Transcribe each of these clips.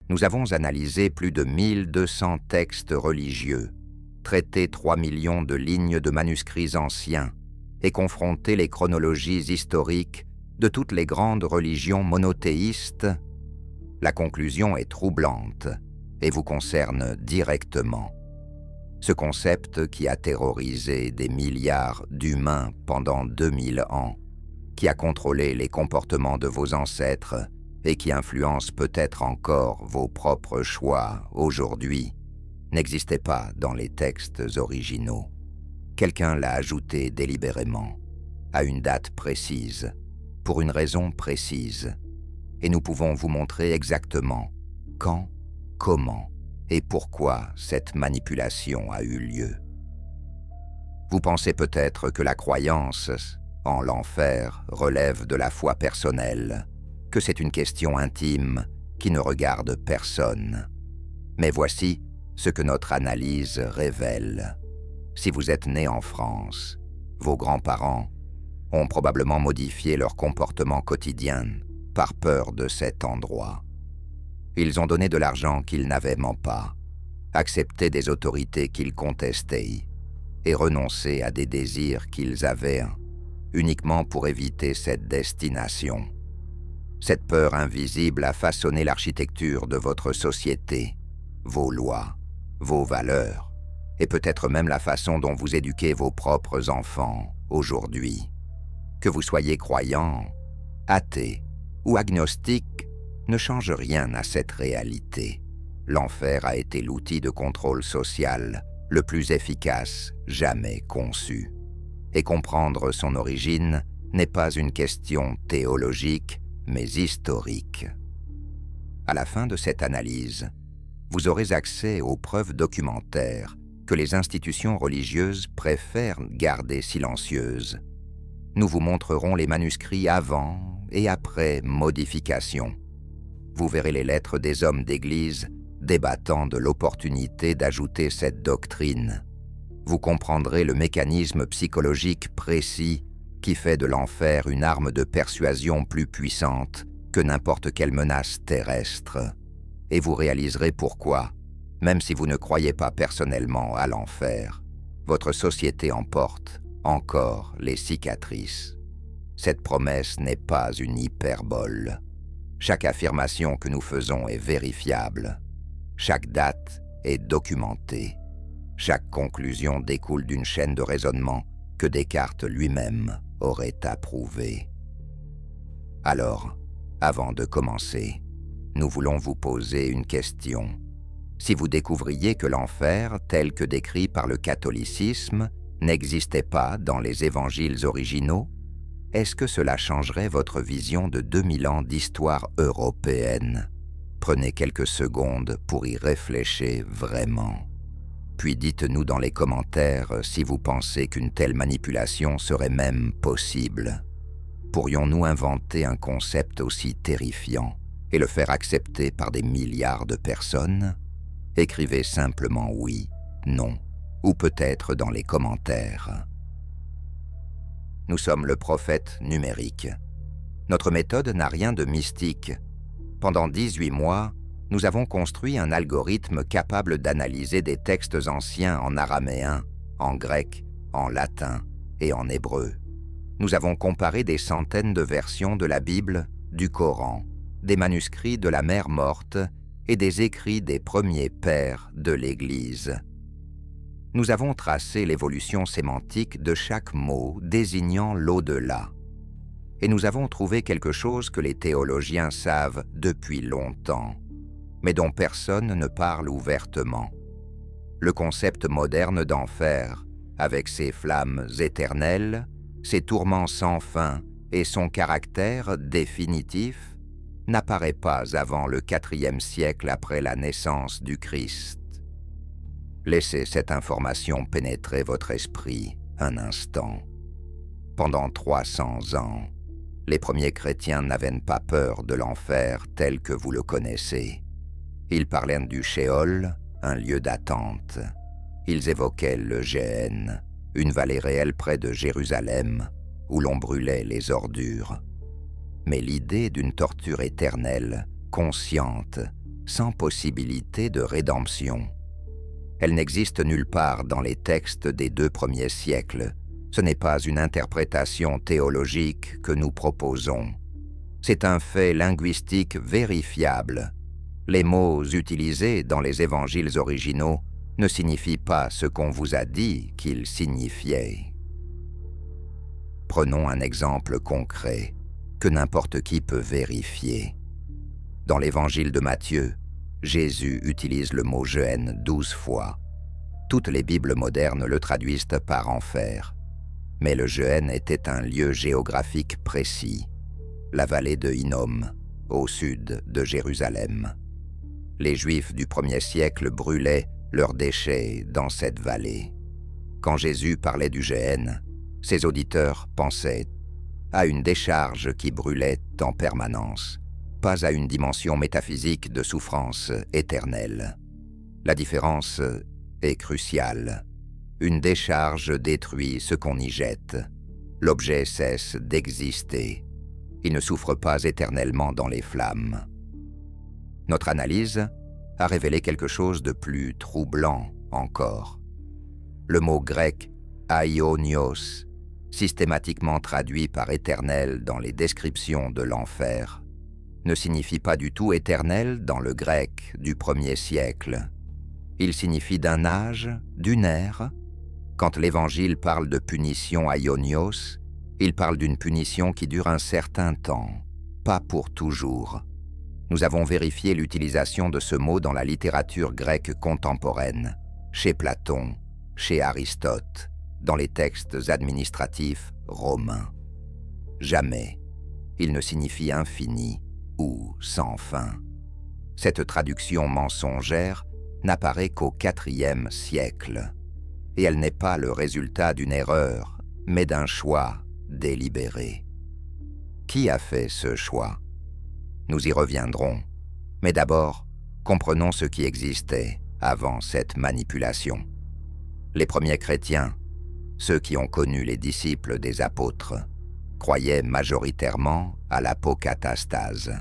Nous avons analysé plus de 1200 textes religieux, traité 3 millions de lignes de manuscrits anciens et confronté les chronologies historiques de toutes les grandes religions monothéistes. La conclusion est troublante et vous concerne directement. Ce concept qui a terrorisé des milliards d'humains pendant 2000 ans, qui a contrôlé les comportements de vos ancêtres et qui influence peut-être encore vos propres choix aujourd'hui, n'existait pas dans les textes originaux. Quelqu'un l'a ajouté délibérément, à une date précise, pour une raison précise, et nous pouvons vous montrer exactement quand, comment et pourquoi cette manipulation a eu lieu. Vous pensez peut-être que la croyance en l'enfer relève de la foi personnelle, que c'est une question intime qui ne regarde personne. Mais voici ce que notre analyse révèle. Si vous êtes né en France, vos grands-parents ont probablement modifié leur comportement quotidien par peur de cet endroit. Ils ont donné de l'argent qu'ils n'avaient pas, accepté des autorités qu'ils contestaient et renoncé à des désirs qu'ils avaient uniquement pour éviter cette destination. Cette peur invisible a façonné l'architecture de votre société, vos lois, vos valeurs, et peut-être même la façon dont vous éduquez vos propres enfants aujourd'hui. Que vous soyez croyant, athée ou agnostique ne change rien à cette réalité. L'enfer a été l'outil de contrôle social le plus efficace jamais conçu. Et comprendre son origine n'est pas une question théologique, mais historique. À la fin de cette analyse, vous aurez accès aux preuves documentaires que les institutions religieuses préfèrent garder silencieuses. Nous vous montrerons les manuscrits avant et après modification. Vous verrez les lettres des hommes d'Église débattant de l'opportunité d'ajouter cette doctrine. Vous comprendrez le mécanisme psychologique précis qui fait de l'enfer une arme de persuasion plus puissante que n'importe quelle menace terrestre. Et vous réaliserez pourquoi, même si vous ne croyez pas personnellement à l'enfer, votre société en porte encore les cicatrices. Cette promesse n'est pas une hyperbole. Chaque affirmation que nous faisons est vérifiable. Chaque date est documentée. Chaque conclusion découle d'une chaîne de raisonnement que Descartes lui-même aurait approuvée. Alors, avant de commencer, nous voulons vous poser une question. Si vous découvriez que l'enfer, tel que décrit par le catholicisme, n'existait pas dans les évangiles originaux, est-ce que cela changerait votre vision de 2000 ans d'histoire européenne? Prenez quelques secondes pour y réfléchir vraiment. Puis dites-nous dans les commentaires si vous pensez qu'une telle manipulation serait même possible. Pourrions-nous inventer un concept aussi terrifiant et le faire accepter par des milliards de personnes? Écrivez simplement oui, non, ou peut-être dans les commentaires. Nous sommes le prophète numérique. Notre méthode n'a rien de mystique. Pendant 18 mois, nous avons construit un algorithme capable d'analyser des textes anciens en araméen, en grec, en latin et en hébreu. Nous avons comparé des centaines de versions de la Bible, du Coran, des manuscrits de la Mer Morte et des écrits des premiers pères de l'Église. Nous avons tracé l'évolution sémantique de chaque mot désignant l'au-delà. Et nous avons trouvé quelque chose que les théologiens savent depuis longtemps, mais dont personne ne parle ouvertement. Le concept moderne d'enfer, avec ses flammes éternelles, ses tourments sans fin et son caractère définitif, n'apparaît pas avant le IVe siècle après la naissance du Christ. Laissez cette information pénétrer votre esprit un instant. Pendant 300 ans, les premiers chrétiens n'avaient pas peur de l'enfer tel que vous le connaissez. Ils parlaient du Sheol, un lieu d'attente. Ils évoquaient le Géhenne, une vallée réelle près de Jérusalem, où l'on brûlait les ordures. Mais l'idée d'une torture éternelle, consciente, sans possibilité de rédemption. Elle n'existe nulle part dans les textes des 2 premiers siècles. Ce n'est pas une interprétation théologique que nous proposons. C'est un fait linguistique vérifiable. Les mots utilisés dans les évangiles originaux ne signifient pas ce qu'on vous a dit qu'ils signifiaient. Prenons un exemple concret que n'importe qui peut vérifier. Dans l'évangile de Matthieu, Jésus utilise le mot « Gêne » 12 fois. Toutes les Bibles modernes le traduisent par « enfer ». Mais le Gêne était un lieu géographique précis, la vallée de Hinnom, au sud de Jérusalem. Les Juifs du 1er siècle brûlaient leurs déchets dans cette vallée. Quand Jésus parlait du Gêne, ses auditeurs pensaient à une décharge qui brûlait en permanence, pas à une dimension métaphysique de souffrance éternelle. La différence est cruciale. Une décharge détruit ce qu'on y jette. L'objet cesse d'exister. Il ne souffre pas éternellement dans les flammes. Notre analyse a révélé quelque chose de plus troublant encore. Le mot grec « aionios », systématiquement traduit par « éternel » dans les descriptions de l'enfer, ne signifie pas du tout « éternel » dans le grec du 1er siècle. Il signifie d'un âge, d'une ère. Quand l'Évangile parle de punition aionios, il parle d'une punition qui dure un certain temps, pas pour toujours. Nous avons vérifié l'utilisation de ce mot dans la littérature grecque contemporaine, chez Platon, chez Aristote, dans les textes administratifs romains. Jamais il ne signifie infini ou sans fin. Cette traduction mensongère n'apparaît qu'au IVe siècle, et elle n'est pas le résultat d'une erreur, mais d'un choix délibéré. Qui a fait ce choix? Nous y reviendrons, mais d'abord, comprenons ce qui existait avant cette manipulation. Les premiers chrétiens, ceux qui ont connu les disciples des apôtres, croyaient majoritairement à l'apokatastase.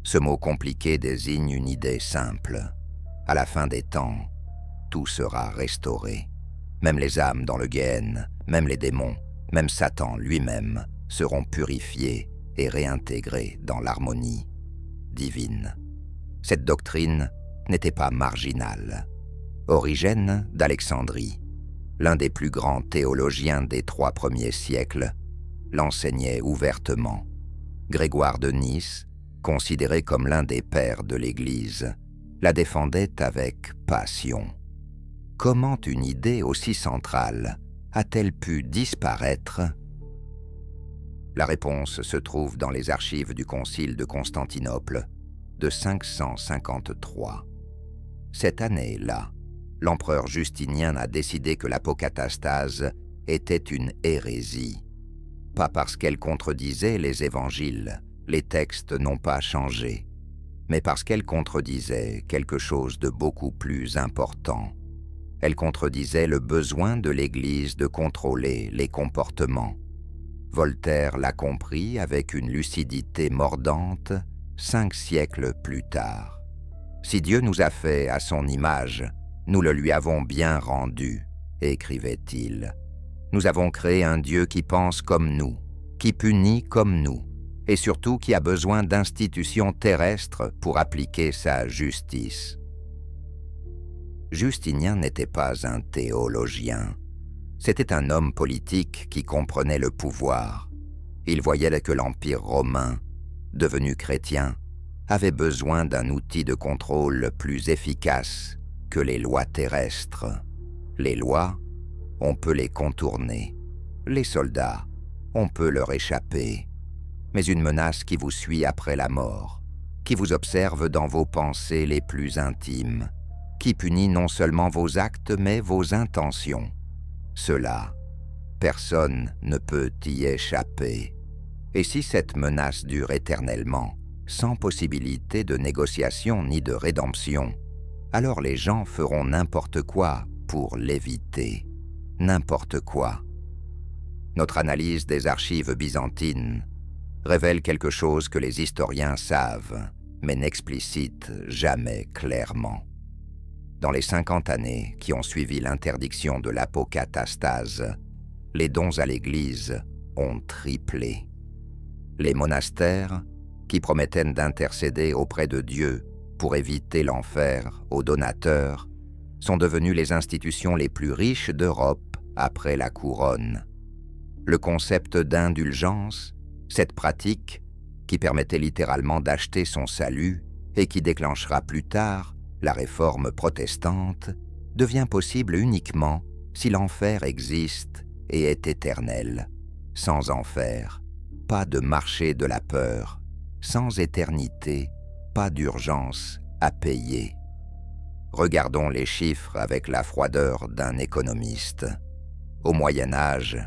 Ce mot compliqué désigne une idée simple. À la fin des temps, tout sera restauré. Même les âmes dans le Guéhen, même les démons, même Satan lui-même seront purifiés et réintégrés dans l'harmonie divine. Cette doctrine n'était pas marginale. Origène d'Alexandrie, l'un des plus grands théologiens des 3 premiers siècles, l'enseignait ouvertement. Grégoire de Nice, considéré comme l'un des pères de l'Église, la défendait avec passion. Comment une idée aussi centrale a-t-elle pu disparaître? La réponse se trouve dans les archives du Concile de Constantinople de 553. Cette année-là, l'empereur Justinien a décidé que l'apokatastase était une hérésie. Pas parce qu'elle contredisait les évangiles, les textes n'ont pas changé, mais parce qu'elle contredisait quelque chose de beaucoup plus important. Elle contredisait le besoin de l'Église de contrôler les comportements. Voltaire l'a compris avec une lucidité mordante 5 siècles plus tard. Si Dieu nous a fait à son image, nous le lui avons bien rendu, écrivait-il. Nous avons créé un Dieu qui pense comme nous, qui punit comme nous, et surtout qui a besoin d'institutions terrestres pour appliquer sa justice. Justinien n'était pas un théologien. C'était un homme politique qui comprenait le pouvoir. Il voyait que l'Empire romain, devenu chrétien, avait besoin d'un outil de contrôle plus efficace que les lois terrestres. Les lois, on peut les contourner. Les soldats, on peut leur échapper. Mais une menace qui vous suit après la mort, qui vous observe dans vos pensées les plus intimes, qui punit non seulement vos actes mais vos intentions. Cela, personne ne peut y échapper. Et si cette menace dure éternellement, sans possibilité de négociation ni de rédemption, alors les gens feront n'importe quoi pour l'éviter. N'importe quoi. Notre analyse des archives byzantines révèle quelque chose que les historiens savent, mais n'explicite jamais clairement. Dans les 50 années qui ont suivi l'interdiction de l'apocatastase, les dons à l'Église ont triplé. Les monastères, qui promettaient d'intercéder auprès de Dieu pour éviter l'enfer aux donateurs, sont devenus les institutions les plus riches d'Europe après la couronne. Le concept d'indulgence, cette pratique qui permettait littéralement d'acheter son salut et qui déclenchera plus tard la réforme protestante, devient possible uniquement si l'enfer existe et est éternel. Sans enfer, pas de marché de la peur. Sans éternité, pas d'urgence à payer. Regardons les chiffres avec la froideur d'un économiste. Au Moyen Âge,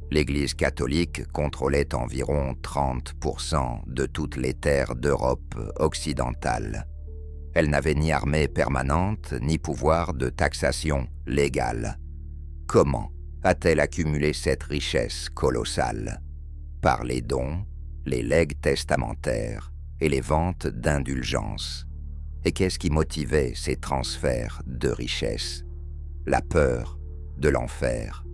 l'Église catholique contrôlait environ 30% de toutes les terres d'Europe occidentale. Elle n'avait ni armée permanente, ni pouvoir de taxation légale. Comment a-t-elle accumulé cette richesse colossale? Par les dons, les legs testamentaires et les ventes d'indulgences. Et qu'est-ce qui motivait ces transferts de richesse? La peur de l'enfer.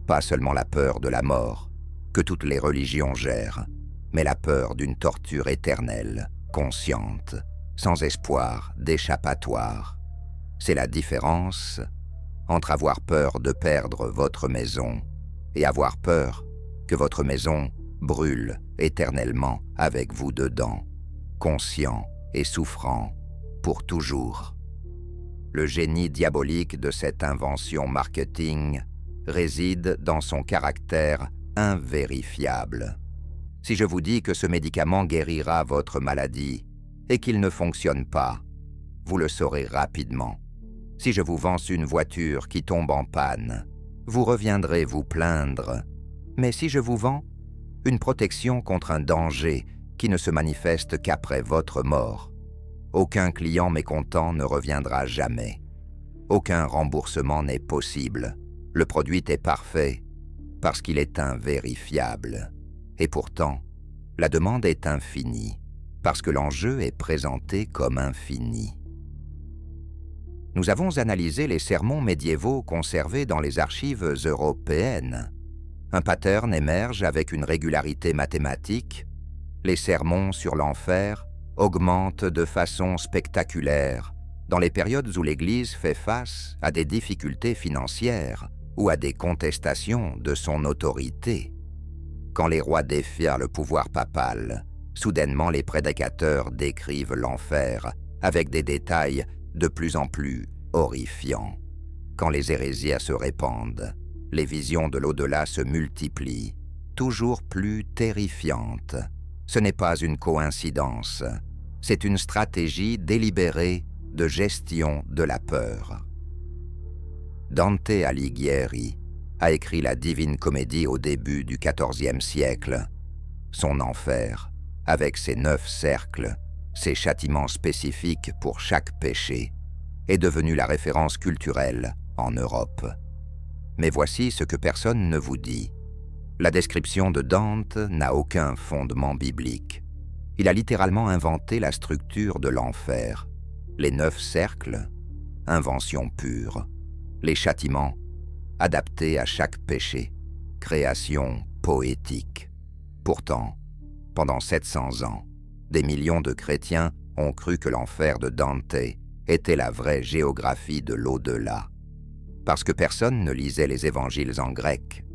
Pas seulement la peur de la mort, que toutes les religions gèrent, mais la peur d'une torture éternelle, consciente, sans espoir d'échappatoire. C'est la différence entre avoir peur de perdre votre maison et avoir peur que votre maison brûle éternellement avec vous dedans, conscient et souffrant pour toujours. Le génie diabolique de cette invention marketing réside dans son caractère invérifiable. Si je vous dis que ce médicament guérira votre maladie et qu'il ne fonctionne pas, vous le saurez rapidement. Si je vous vends une voiture qui tombe en panne, vous reviendrez vous plaindre. Mais si je vous vends une protection contre un danger qui ne se manifeste qu'après votre mort, aucun client mécontent ne reviendra jamais. Aucun remboursement n'est possible. Le produit est parfait parce qu'il est invérifiable. Et pourtant, la demande est infinie parce que l'enjeu est présenté comme infini. Nous avons analysé les sermons médiévaux conservés dans les archives européennes. Un pattern émerge avec une régularité mathématique. Les sermons sur l'enfer augmentent de façon spectaculaire dans les périodes où l'Église fait face à des difficultés financières ou à des contestations de son autorité. Quand les rois défient le pouvoir papal, soudainement les prédicateurs décrivent l'enfer avec des détails de plus en plus horrifiants. Quand les hérésies se répandent, les visions de l'au-delà se multiplient, toujours plus terrifiantes. Ce n'est pas une coïncidence, c'est une stratégie délibérée de gestion de la peur. Dante Alighieri a écrit la Divine Comédie au début du XIVe siècle. Son enfer, avec ses 9 cercles, ses châtiments spécifiques pour chaque péché, est devenu la référence culturelle en Europe. Mais voici ce que personne ne vous dit. La description de Dante n'a aucun fondement biblique. Il a littéralement inventé la structure de l'enfer. Les 9 cercles, invention pure. Les châtiments, adaptés à chaque péché, création poétique. Pourtant, pendant 700 ans, des millions de chrétiens ont cru que l'enfer de Dante était la vraie géographie de l'au-delà. Parce que personne ne lisait les évangiles en grec,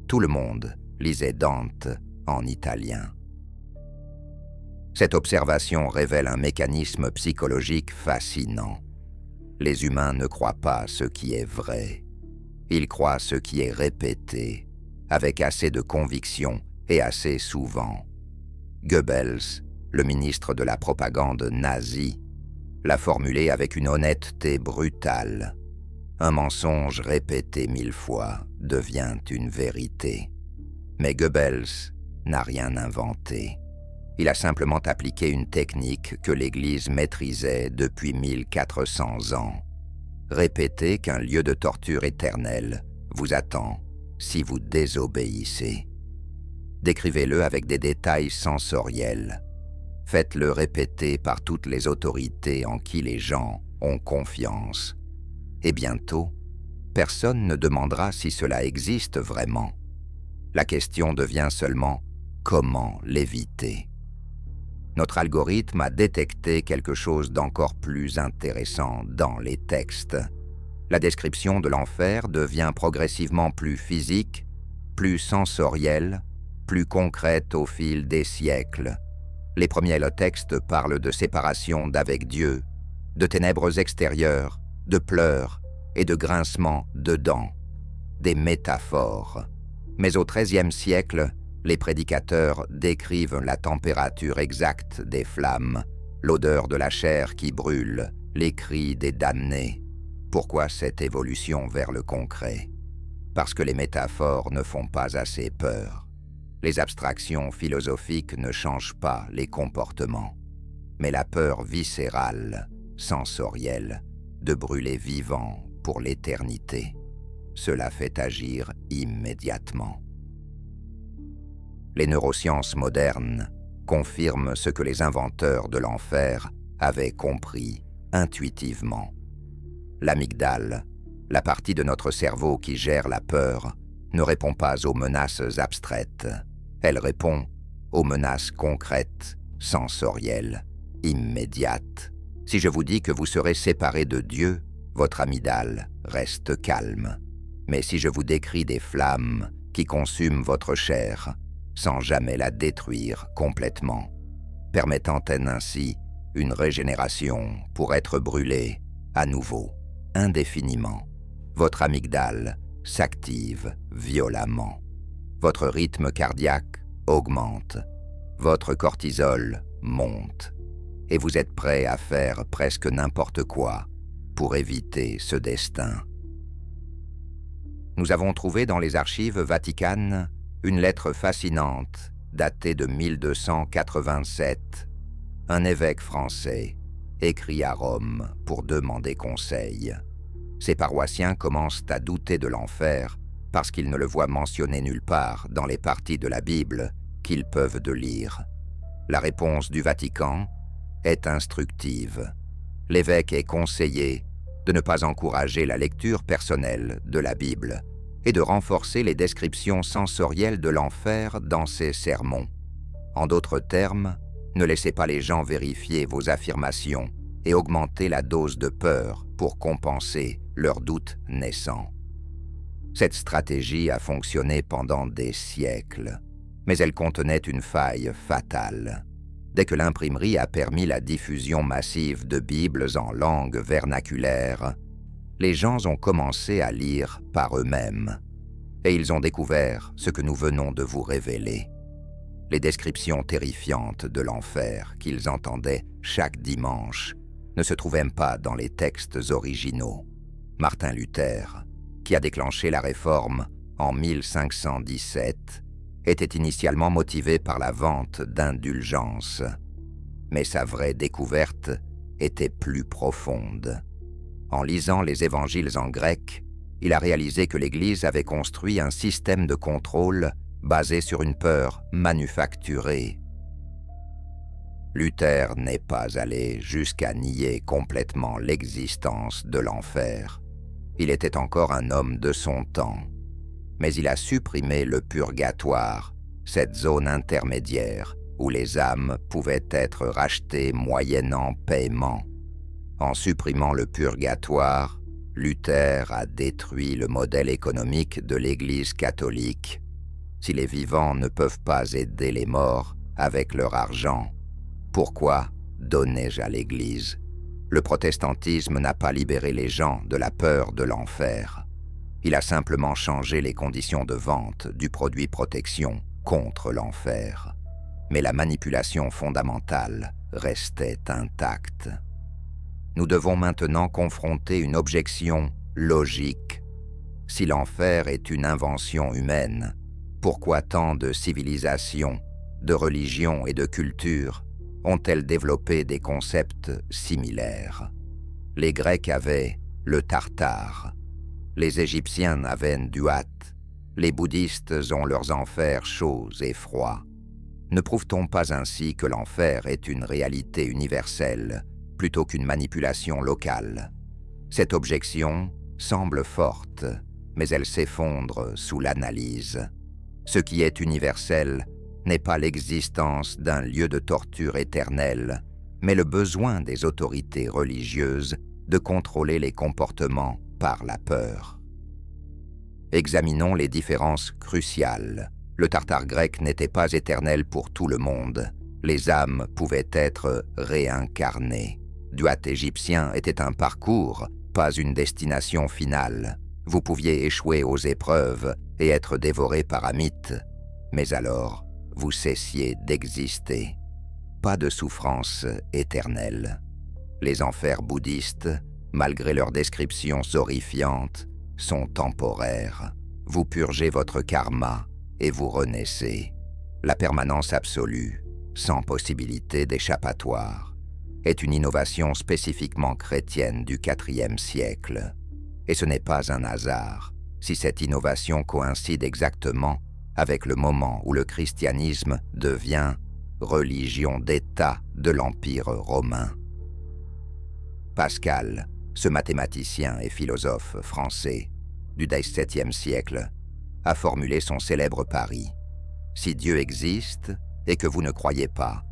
tout le monde lisait Dante en italien. Cette observation révèle un mécanisme psychologique fascinant. Les humains ne croient pas ce qui est vrai. Ils croient ce qui est répété, avec assez de conviction et assez souvent. Goebbels, le ministre de la propagande nazie, l'a formulé avec une honnêteté brutale. Un mensonge répété 1000 fois devient une vérité. Mais Goebbels n'a rien inventé. Il a simplement appliqué une technique que l'Église maîtrisait depuis 1400 ans. Répétez qu'un lieu de torture éternelle vous attend si vous désobéissez. Décrivez-le avec des détails sensoriels. Faites-le répéter par toutes les autorités en qui les gens ont confiance. Et bientôt, personne ne demandera si cela existe vraiment. La question devient seulement comment l'éviter. Notre algorithme a détecté quelque chose d'encore plus intéressant dans les textes. La description de l'enfer devient progressivement plus physique, plus sensorielle, plus concrète au fil des siècles. Les premiers textes parlent de séparation d'avec Dieu, de ténèbres extérieures, de pleurs et de grincements de dents, des métaphores. Mais au XIIIe siècle, les prédicateurs décrivent la température exacte des flammes, l'odeur de la chair qui brûle, les cris des damnés. Pourquoi cette évolution vers le concret? Parce que les métaphores ne font pas assez peur. Les abstractions philosophiques ne changent pas les comportements. Mais la peur viscérale, sensorielle, de brûler vivant pour l'éternité, cela fait agir immédiatement. Les neurosciences modernes confirment ce que les inventeurs de l'enfer avaient compris intuitivement. L'amygdale, la partie de notre cerveau qui gère la peur, ne répond pas aux menaces abstraites. Elle répond aux menaces concrètes, sensorielles, immédiates. Si je vous dis que vous serez séparés de Dieu, votre amygdale reste calme. Mais si je vous décris des flammes qui consument votre chair, sans jamais la détruire complètement, permettant-elle ainsi une régénération pour être brûlée à nouveau, indéfiniment, votre amygdale s'active violemment. Votre rythme cardiaque augmente, votre cortisol monte, et vous êtes prêt à faire presque n'importe quoi pour éviter ce destin. Nous avons trouvé dans les archives vaticanes une lettre fascinante datée de 1287. Un évêque français écrit à Rome pour demander conseil. Ses paroissiens commencent à douter de l'enfer parce qu'ils ne le voient mentionné nulle part dans les parties de la Bible qu'ils peuvent de lire. La réponse du Vatican est instructive. L'évêque est conseillé de ne pas encourager la lecture personnelle de la Bible et de renforcer les descriptions sensorielles de l'enfer dans ses sermons. En d'autres termes, ne laissez pas les gens vérifier vos affirmations et augmenter la dose de peur pour compenser leurs doutes naissants. Cette stratégie a fonctionné pendant des siècles, mais elle contenait une faille fatale. Dès que l'imprimerie a permis la diffusion massive de Bibles en langue vernaculaire, les gens ont commencé à lire par eux-mêmes, et ils ont découvert ce que nous venons de vous révéler. Les descriptions terrifiantes de l'enfer qu'ils entendaient chaque dimanche ne se trouvaient pas dans les textes originaux. Martin Luther, qui a déclenché la réforme en 1517, était initialement motivé par la vente d'indulgences. Mais sa vraie découverte était plus profonde. En lisant les évangiles en grec, il a réalisé que l'Église avait construit un système de contrôle basé sur une peur manufacturée. Luther n'est pas allé jusqu'à nier complètement l'existence de l'enfer. Il était encore un homme de son temps. Mais il a supprimé le purgatoire, cette zone intermédiaire où les âmes pouvaient être rachetées moyennant paiement. En supprimant le purgatoire, Luther a détruit le modèle économique de l'Église catholique. Si les vivants ne peuvent pas aider les morts avec leur argent, pourquoi donnais-je à l'Église? Le protestantisme n'a pas libéré les gens de la peur de l'enfer. Il a simplement changé les conditions de vente du produit protection contre l'enfer. Mais la manipulation fondamentale restait intacte. Nous devons maintenant confronter une objection logique. Si l'enfer est une invention humaine, pourquoi tant de civilisations, de religions et de cultures ont-elles développé des concepts similaires? Les Grecs avaient le Tartare, les Égyptiens avaient Nduat, les bouddhistes ont leurs enfers chauds et froids. Ne prouve-t-on pas ainsi que l'enfer est une réalité universelle plutôt qu'une manipulation locale? Cette objection semble forte, mais elle s'effondre sous l'analyse. Ce qui est universel n'est pas l'existence d'un lieu de torture éternelle, mais le besoin des autorités religieuses de contrôler les comportements par la peur. Examinons les différences cruciales. Le Tartare grec n'était pas éternel pour tout le monde. Les âmes pouvaient être réincarnées. Duat égyptien était un parcours, pas une destination finale. Vous pouviez échouer aux épreuves et être dévoré par Amit, mais alors vous cessiez d'exister. Pas de souffrance éternelle. Les enfers bouddhistes, malgré leurs descriptions horrifiantes, sont temporaires. Vous purgez votre karma et vous renaissez. La permanence absolue, sans possibilité d'échappatoire, est une innovation spécifiquement chrétienne du IVe siècle. Et ce n'est pas un hasard si cette innovation coïncide exactement avec le moment où le christianisme devient religion d'État de l'Empire romain. Pascal, ce mathématicien et philosophe français du XVIIe siècle, a formulé son célèbre pari. Si Dieu existe et que vous ne croyez pas,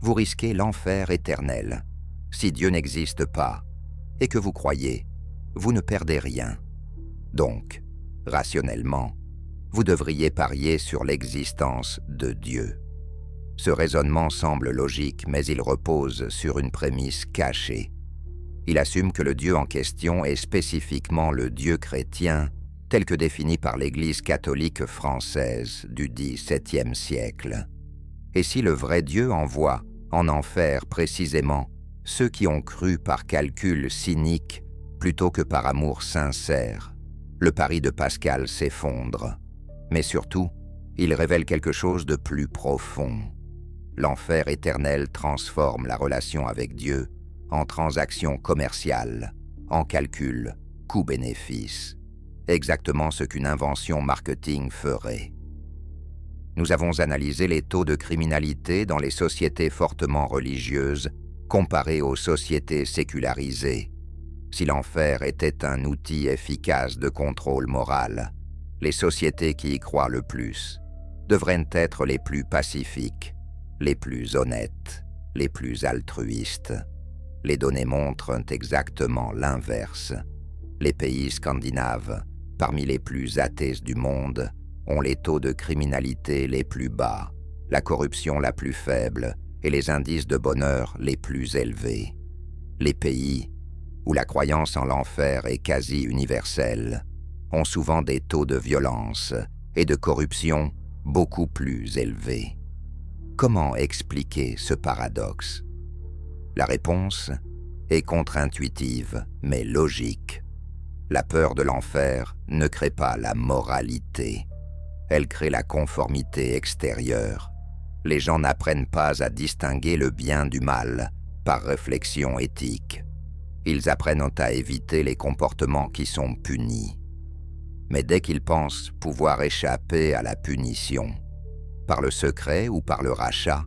vous risquez l'enfer éternel. Si Dieu n'existe pas et que vous croyez, vous ne perdez rien. Donc, rationnellement, vous devriez parier sur l'existence de Dieu. Ce raisonnement semble logique, mais il repose sur une prémisse cachée. Il assume que le Dieu en question est spécifiquement le Dieu chrétien, tel que défini par l'Église catholique française du XVIIe siècle. Et si le vrai Dieu envoie en enfer précisément ceux qui ont cru par calcul cynique plutôt que par amour sincère, le pari de Pascal s'effondre. Mais surtout, il révèle quelque chose de plus profond. L'enfer éternel transforme la relation avec Dieu en transaction commerciale, en calcul coût-bénéfice, exactement ce qu'une invention marketing ferait. Nous avons analysé les taux de criminalité dans les sociétés fortement religieuses comparés aux sociétés sécularisées. Si l'enfer était un outil efficace de contrôle moral, les sociétés qui y croient le plus devraient être les plus pacifiques, les plus honnêtes, les plus altruistes. Les données montrent exactement l'inverse. Les pays scandinaves, parmi les plus athées du monde, ont les taux de criminalité les plus bas, la corruption la plus faible et les indices de bonheur les plus élevés. Les pays où la croyance en l'enfer est quasi universelle ont souvent des taux de violence et de corruption beaucoup plus élevés. Comment expliquer ce paradoxe? La réponse est contre-intuitive, mais logique. La peur de l'enfer ne crée pas la moralité. Elle crée la conformité extérieure. Les gens n'apprennent pas à distinguer le bien du mal par réflexion éthique. Ils apprennent à éviter les comportements qui sont punis. Mais dès qu'ils pensent pouvoir échapper à la punition, par le secret ou par le rachat,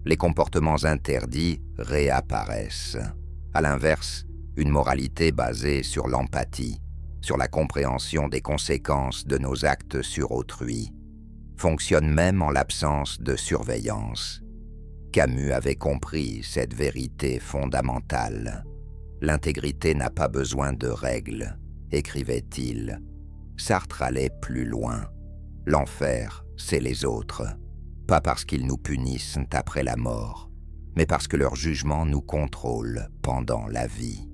les comportements interdits réapparaissent. À l'inverse, une moralité basée sur l'empathie, sur la compréhension des conséquences de nos actes sur autrui, fonctionne même en l'absence de surveillance. Camus avait compris cette vérité fondamentale. L'intégrité n'a pas besoin de règles, écrivait-il. Sartre allait plus loin. L'enfer, c'est les autres. Pas parce qu'ils nous punissent après la mort, mais parce que leur jugement nous contrôle pendant la vie.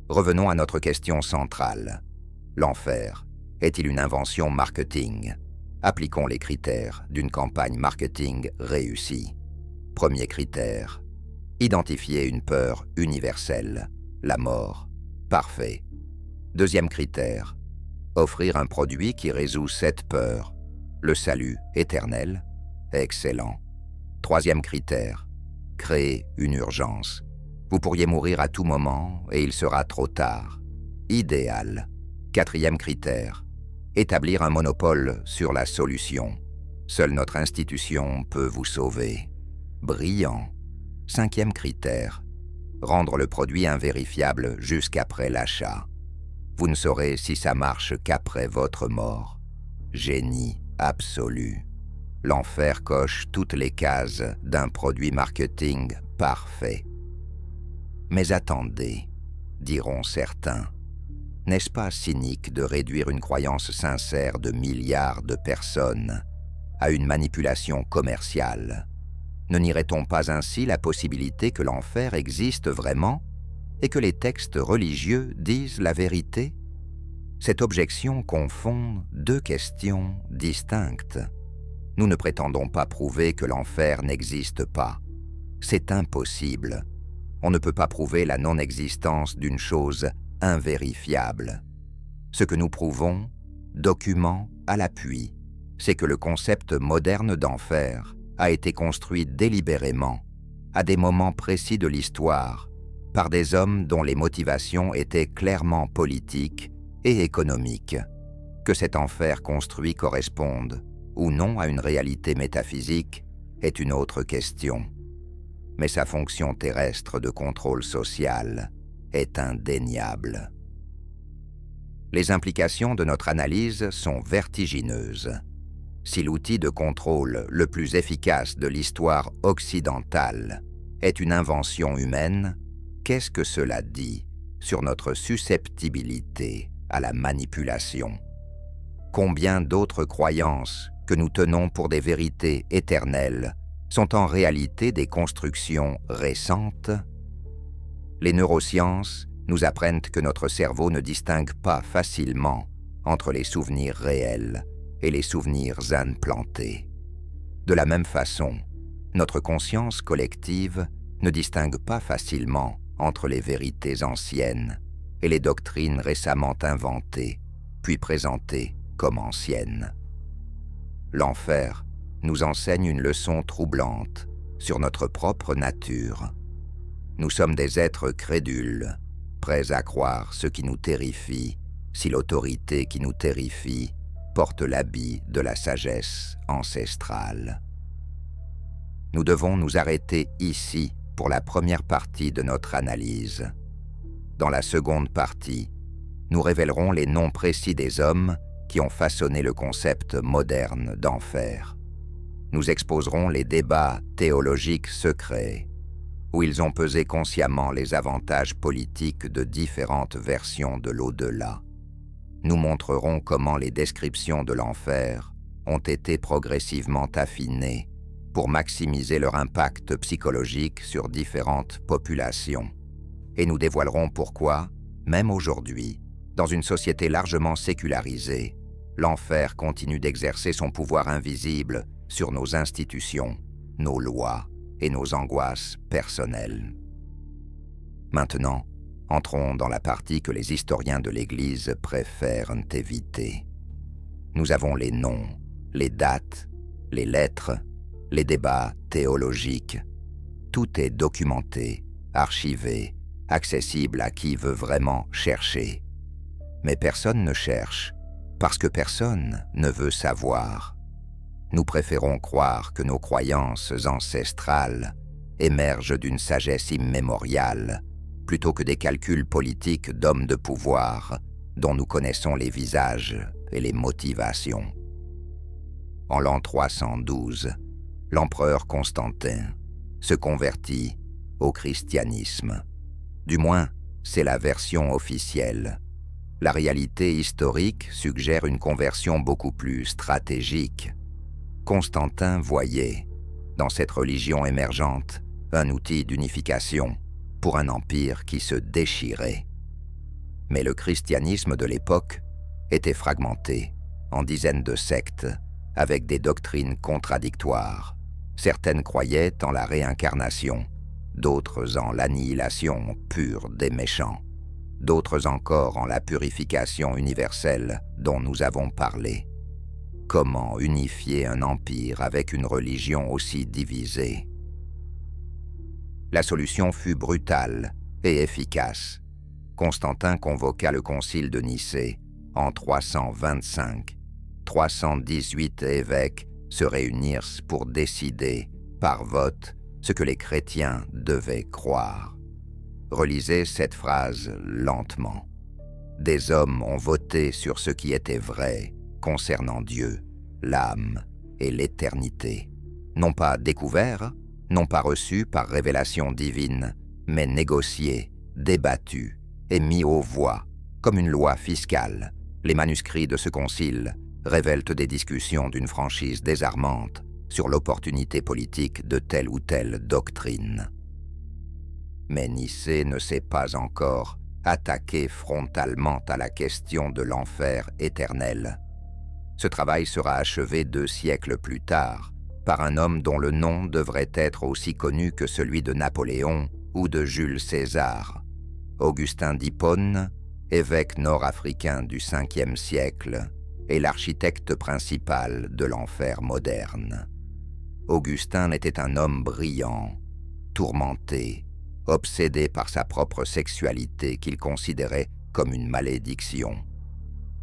Revenons à notre question centrale. L'enfer est-il une invention marketing? Appliquons les critères d'une campagne marketing réussie. Premier critère, identifier une peur universelle, la mort. Parfait. Deuxième critère, offrir un produit qui résout cette peur, le salut éternel. Excellent. Troisième critère, créer une urgence. Vous pourriez mourir à tout moment et il sera trop tard. Idéal. Quatrième critère, établir un monopole sur la solution. Seule notre institution peut vous sauver. Brillant. 5e critère. Rendre le produit invérifiable jusqu'après l'achat. Vous ne saurez si ça marche qu'après votre mort. Génie absolu. L'enfer coche toutes les cases d'un produit marketing parfait. Mais attendez, diront certains, n'est-ce pas cynique de réduire une croyance sincère de milliards de personnes à une manipulation commerciale? Ne nierait-on pas ainsi la possibilité que l'enfer existe vraiment et que les textes religieux disent la vérité? Cette objection confond deux questions distinctes. Nous ne prétendons pas prouver que l'enfer n'existe pas. C'est impossible. On ne peut pas prouver la non-existence d'une chose invérifiable. Ce que nous prouvons, document à l'appui, c'est que le concept moderne d'enfer a été construit délibérément, à des moments précis de l'histoire, par des hommes dont les motivations étaient clairement politiques et économiques. Que cet enfer construit corresponde ou non à une réalité métaphysique est une autre question. Mais sa fonction terrestre de contrôle social est indéniable. Les implications de notre analyse sont vertigineuses. Si l'outil de contrôle le plus efficace de l'histoire occidentale est une invention humaine, qu'est-ce que cela dit sur notre susceptibilité à la manipulation? Combien d'autres croyances que nous tenons pour des vérités éternelles sont en réalité des constructions récentes? Les neurosciences nous apprennent que notre cerveau ne distingue pas facilement entre les souvenirs réels et les souvenirs implantés. De la même façon, notre conscience collective ne distingue pas facilement entre les vérités anciennes et les doctrines récemment inventées, puis présentées comme anciennes. L'enfer nous enseigne une leçon troublante sur notre propre nature. Nous sommes des êtres crédules, prêts à croire ce qui nous terrifie, si l'autorité qui nous terrifie porte l'habit de la sagesse ancestrale. Nous devons nous arrêter ici pour la première partie de notre analyse. Dans la seconde partie, nous révélerons les noms précis des hommes qui ont façonné le concept moderne d'enfer. Nous exposerons les débats théologiques secrets, où ils ont pesé consciemment les avantages politiques de différentes versions de l'au-delà. Nous montrerons comment les descriptions de l'enfer ont été progressivement affinées pour maximiser leur impact psychologique sur différentes populations. Et nous dévoilerons pourquoi, même aujourd'hui, dans une société largement sécularisée, l'enfer continue d'exercer son pouvoir invisible sur nos institutions, nos lois et nos angoisses personnelles. Maintenant, entrons dans la partie que les historiens de l'Église préfèrent éviter. Nous avons les noms, les dates, les lettres, les débats théologiques. Tout est documenté, archivé, accessible à qui veut vraiment chercher. Mais personne ne cherche, parce que personne ne veut savoir. Nous préférons croire que nos croyances ancestrales émergent d'une sagesse immémoriale, plutôt que des calculs politiques d'hommes de pouvoir dont nous connaissons les visages et les motivations. En l'an 312, l'empereur Constantin se convertit au christianisme. Du moins, c'est la version officielle. La réalité historique suggère une conversion beaucoup plus stratégique. Constantin voyait, dans cette religion émergente, un outil d'unification pour un empire qui se déchirait. Mais le christianisme de l'époque était fragmenté en dizaines de sectes avec des doctrines contradictoires. Certaines croyaient en la réincarnation, d'autres en l'annihilation pure des méchants, d'autres encore en la purification universelle dont nous avons parlé. Comment unifier un empire avec une religion aussi divisée? La solution fut brutale et efficace. Constantin convoqua le concile de Nicée en 325. 318 évêques se réunirent pour décider, par vote, ce que les chrétiens devaient croire. Relisez cette phrase lentement. Des hommes ont voté sur ce qui était vrai concernant Dieu, l'âme et l'éternité. Non pas découvert, non pas reçu par révélation divine, mais négocié, débattu et mis aux voix, comme une loi fiscale. Les manuscrits de ce concile révèlent des discussions d'une franchise désarmante sur l'opportunité politique de telle ou telle doctrine. Mais Nicée ne s'est pas encore attaqué frontalement à la question de l'enfer éternel. Ce travail sera achevé 2 siècles plus tard, par un homme dont le nom devrait être aussi connu que celui de Napoléon ou de Jules César, Augustin d'Hippone, évêque nord-africain du 5e siècle et l'architecte principal de l'enfer moderne. Augustin était un homme brillant, tourmenté, obsédé par sa propre sexualité qu'il considérait comme une malédiction.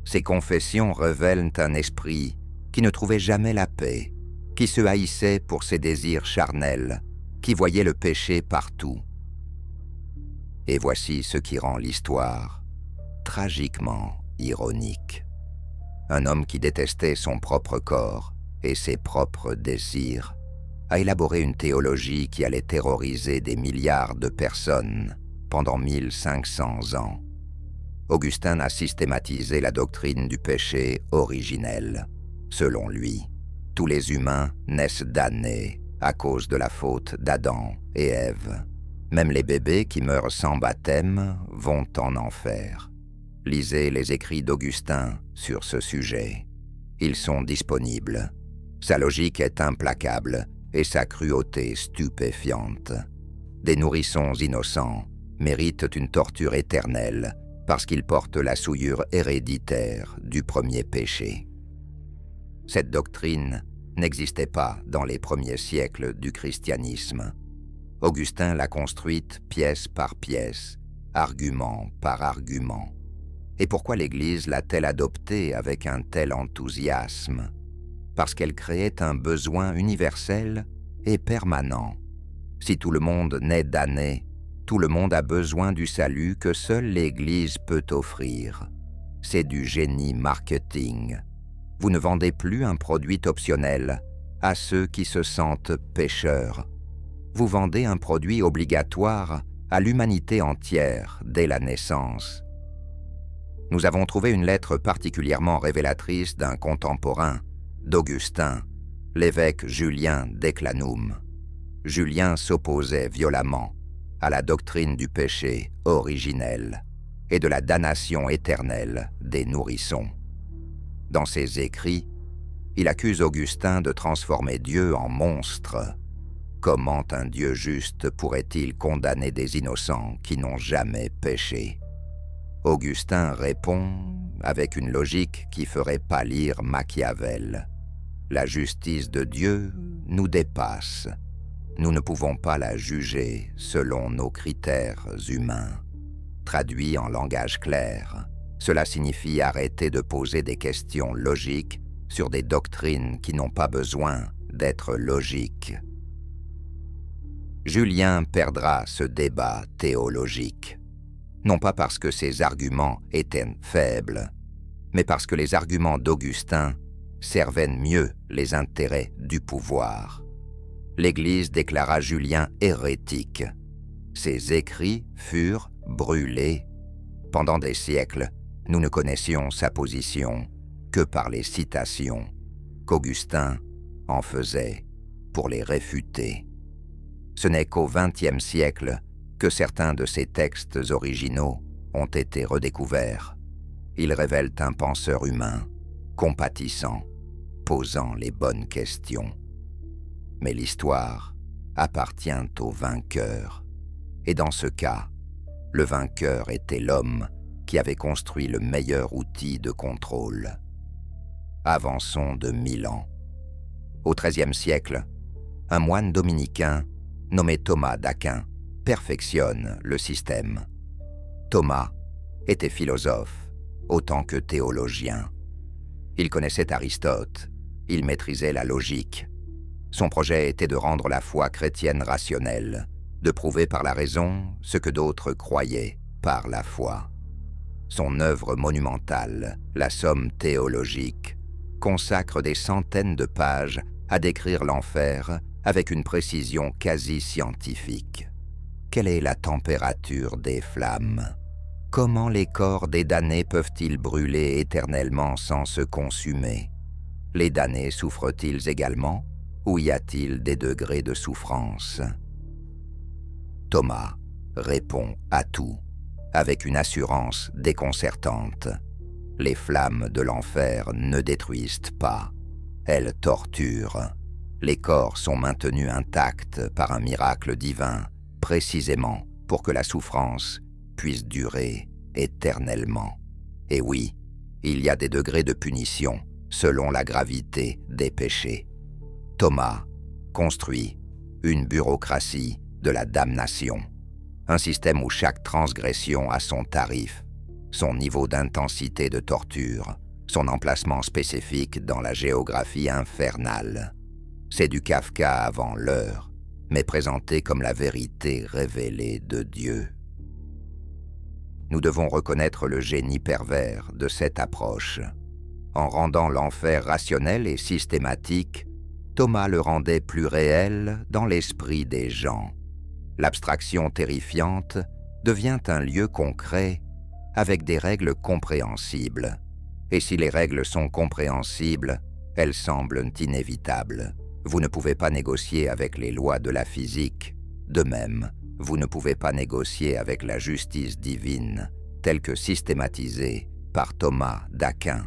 Ses confessions révèlent un esprit qui ne trouvait jamais la paix, qui se haïssait pour ses désirs charnels, qui voyait le péché partout. Et voici ce qui rend l'histoire tragiquement ironique. Un homme qui détestait son propre corps et ses propres désirs a élaboré une théologie qui allait terroriser des milliards de personnes pendant 1500 ans. Augustin a systématisé la doctrine du péché originel. Selon lui, tous les humains naissent damnés à cause de la faute d'Adam et Ève. Même les bébés qui meurent sans baptême vont en enfer. Lisez les écrits d'Augustin sur ce sujet. Ils sont disponibles. Sa logique est implacable et sa cruauté stupéfiante. Des nourrissons innocents méritent une torture éternelle parce qu'ils portent la souillure héréditaire du premier péché. Cette doctrine n'existait pas dans les premiers siècles du christianisme. Augustin l'a construite pièce par pièce, argument par argument. Et pourquoi l'Église l'a-t-elle adoptée avec un tel enthousiasme? Parce qu'elle créait un besoin universel et permanent. Si tout le monde naît damné, tout le monde a besoin du salut que seule l'Église peut offrir. C'est du génie marketing. Vous ne vendez plus un produit optionnel à ceux qui se sentent pécheurs. Vous vendez un produit obligatoire à l'humanité entière dès la naissance. Nous avons trouvé une lettre particulièrement révélatrice d'un contemporain, d'Augustin, l'évêque Julien d'Eclanum. Julien s'opposait violemment à la doctrine du péché originel et de la damnation éternelle des nourrissons. Dans ses écrits, il accuse Augustin de transformer Dieu en monstre. Comment un Dieu juste pourrait-il condamner des innocents qui n'ont jamais péché? Augustin répond avec une logique qui ferait pâlir Machiavel. La justice de Dieu nous dépasse. Nous ne pouvons pas la juger selon nos critères humains. Traduit en langage clair, cela signifie arrêter de poser des questions logiques sur des doctrines qui n'ont pas besoin d'être logiques. Julien perdra ce débat théologique. Non pas parce que ses arguments étaient faibles, mais parce que les arguments d'Augustin servaient mieux les intérêts du pouvoir. L'Église déclara Julien hérétique. Ses écrits furent brûlés. Pendant des siècles, nous ne connaissions sa position que par les citations qu'Augustin en faisait pour les réfuter. Ce n'est qu'au XXe siècle que certains de ces textes originaux ont été redécouverts. Ils révèlent un penseur humain, compatissant, posant les bonnes questions. Mais l'histoire appartient au vainqueur. Et dans ce cas, le vainqueur était l'homme qui avait construit le meilleur outil de contrôle. Avançons de 1000 ans. Au XIIIe siècle, un moine dominicain nommé Thomas d'Aquin perfectionne le système. Thomas était philosophe autant que théologien. Il connaissait Aristote il maîtrisait la logique. Son projet était de rendre la foi chrétienne rationnelle, de prouver par la raison ce que d'autres croyaient par la foi. Son œuvre monumentale, la Somme théologique, consacre des centaines de pages à décrire l'enfer avec une précision quasi scientifique. Quelle est la température des flammes? Comment les corps des damnés peuvent-ils brûler éternellement sans se consumer? Les damnés souffrent-ils également, ou y a-t-il des degrés de souffrance? Thomas répond à tout, avec une assurance déconcertante. Les flammes de l'enfer ne détruisent pas, elles torturent. Les corps sont maintenus intacts par un miracle divin, précisément pour que la souffrance puisse durer éternellement. Et oui, il y a des degrés de punition selon la gravité des péchés. Thomas construit une bureaucratie de la damnation, un système où chaque transgression a son tarif, son niveau d'intensité de torture, son emplacement spécifique dans la géographie infernale. C'est du Kafka avant l'heure, mais présenté comme la vérité révélée de Dieu. Nous devons reconnaître le génie pervers de cette approche. En rendant l'enfer rationnel et systématique, Thomas le rendait plus réel dans l'esprit des gens. L'abstraction terrifiante devient un lieu concret avec des règles compréhensibles. Et si les règles sont compréhensibles, elles semblent inévitables. Vous ne pouvez pas négocier avec les lois de la physique. De même, vous ne pouvez pas négocier avec la justice divine, telle que systématisée par Thomas d'Aquin.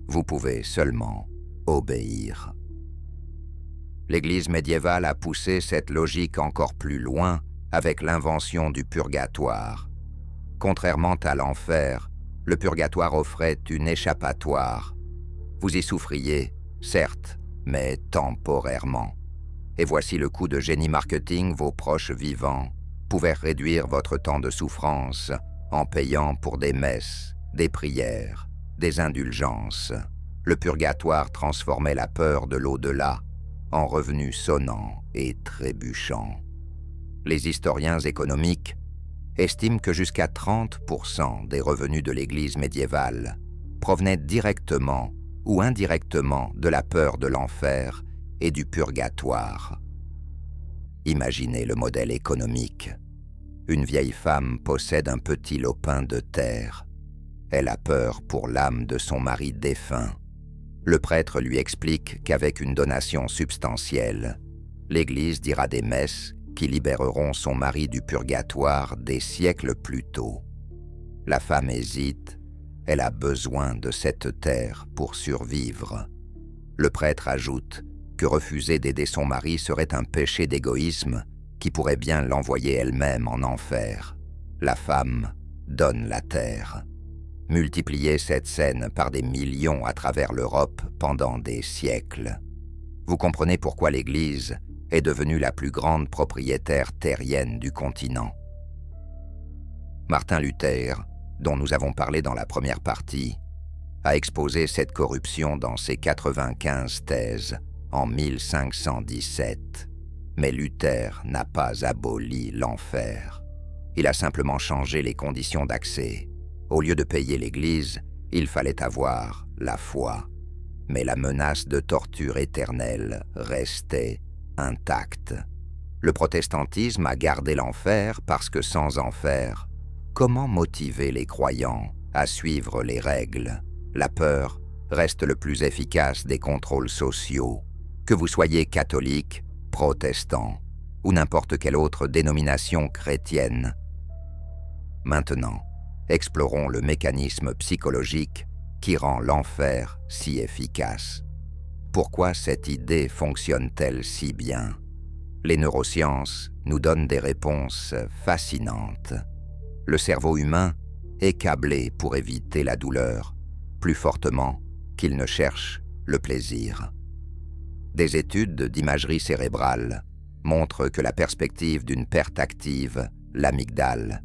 Vous pouvez seulement obéir. L'Église médiévale a poussé cette logique encore plus loin avec l'invention du purgatoire. Contrairement à l'enfer, le purgatoire offrait une échappatoire. Vous y souffriez, certes, mais temporairement. Et voici le coup de génie marketing: vos proches vivants pouvaient réduire votre temps de souffrance en payant pour des messes, des prières, des indulgences. Le purgatoire transformait la peur de l'au-delà en revenus sonnants et trébuchants. Les historiens économiques estiment que jusqu'à 30% des revenus de l'Église médiévale provenaient directement ou indirectement de la peur de l'enfer et du purgatoire. Imaginez le modèle économique. Une vieille femme possède un petit lopin de terre. Elle a peur pour l'âme de son mari défunt. Le prêtre lui explique qu'avec une donation substantielle, l'Église dira des messes qui libéreront son mari du purgatoire des siècles plus tôt. La femme hésite, elle a besoin de cette terre pour survivre. Le prêtre ajoute que refuser d'aider son mari serait un péché d'égoïsme qui pourrait bien l'envoyer elle-même en enfer. La femme donne la terre. Multipliez cette scène par des millions à travers l'Europe pendant des siècles. Vous comprenez pourquoi l'Église est devenue la plus grande propriétaire terrienne du continent. Martin Luther, dont nous avons parlé dans la première partie, a exposé cette corruption dans ses 95 thèses en 1517. Mais Luther n'a pas aboli l'enfer. Il a simplement changé les conditions d'accès. Au lieu de payer l'Église, il fallait avoir la foi. Mais la menace de torture éternelle restait intacte. Le protestantisme a gardé l'enfer parce que sans enfer, comment motiver les croyants à suivre les règles? La peur reste le plus efficace des contrôles sociaux. Que vous soyez catholique, protestant ou n'importe quelle autre dénomination chrétienne. Maintenant, explorons le mécanisme psychologique qui rend l'enfer si efficace. Pourquoi cette idée fonctionne-t-elle si bien? Les neurosciences nous donnent des réponses fascinantes. Le cerveau humain est câblé pour éviter la douleur, plus fortement qu'il ne cherche le plaisir. Des études d'imagerie cérébrale montrent que la perspective d'une perte active l'amygdale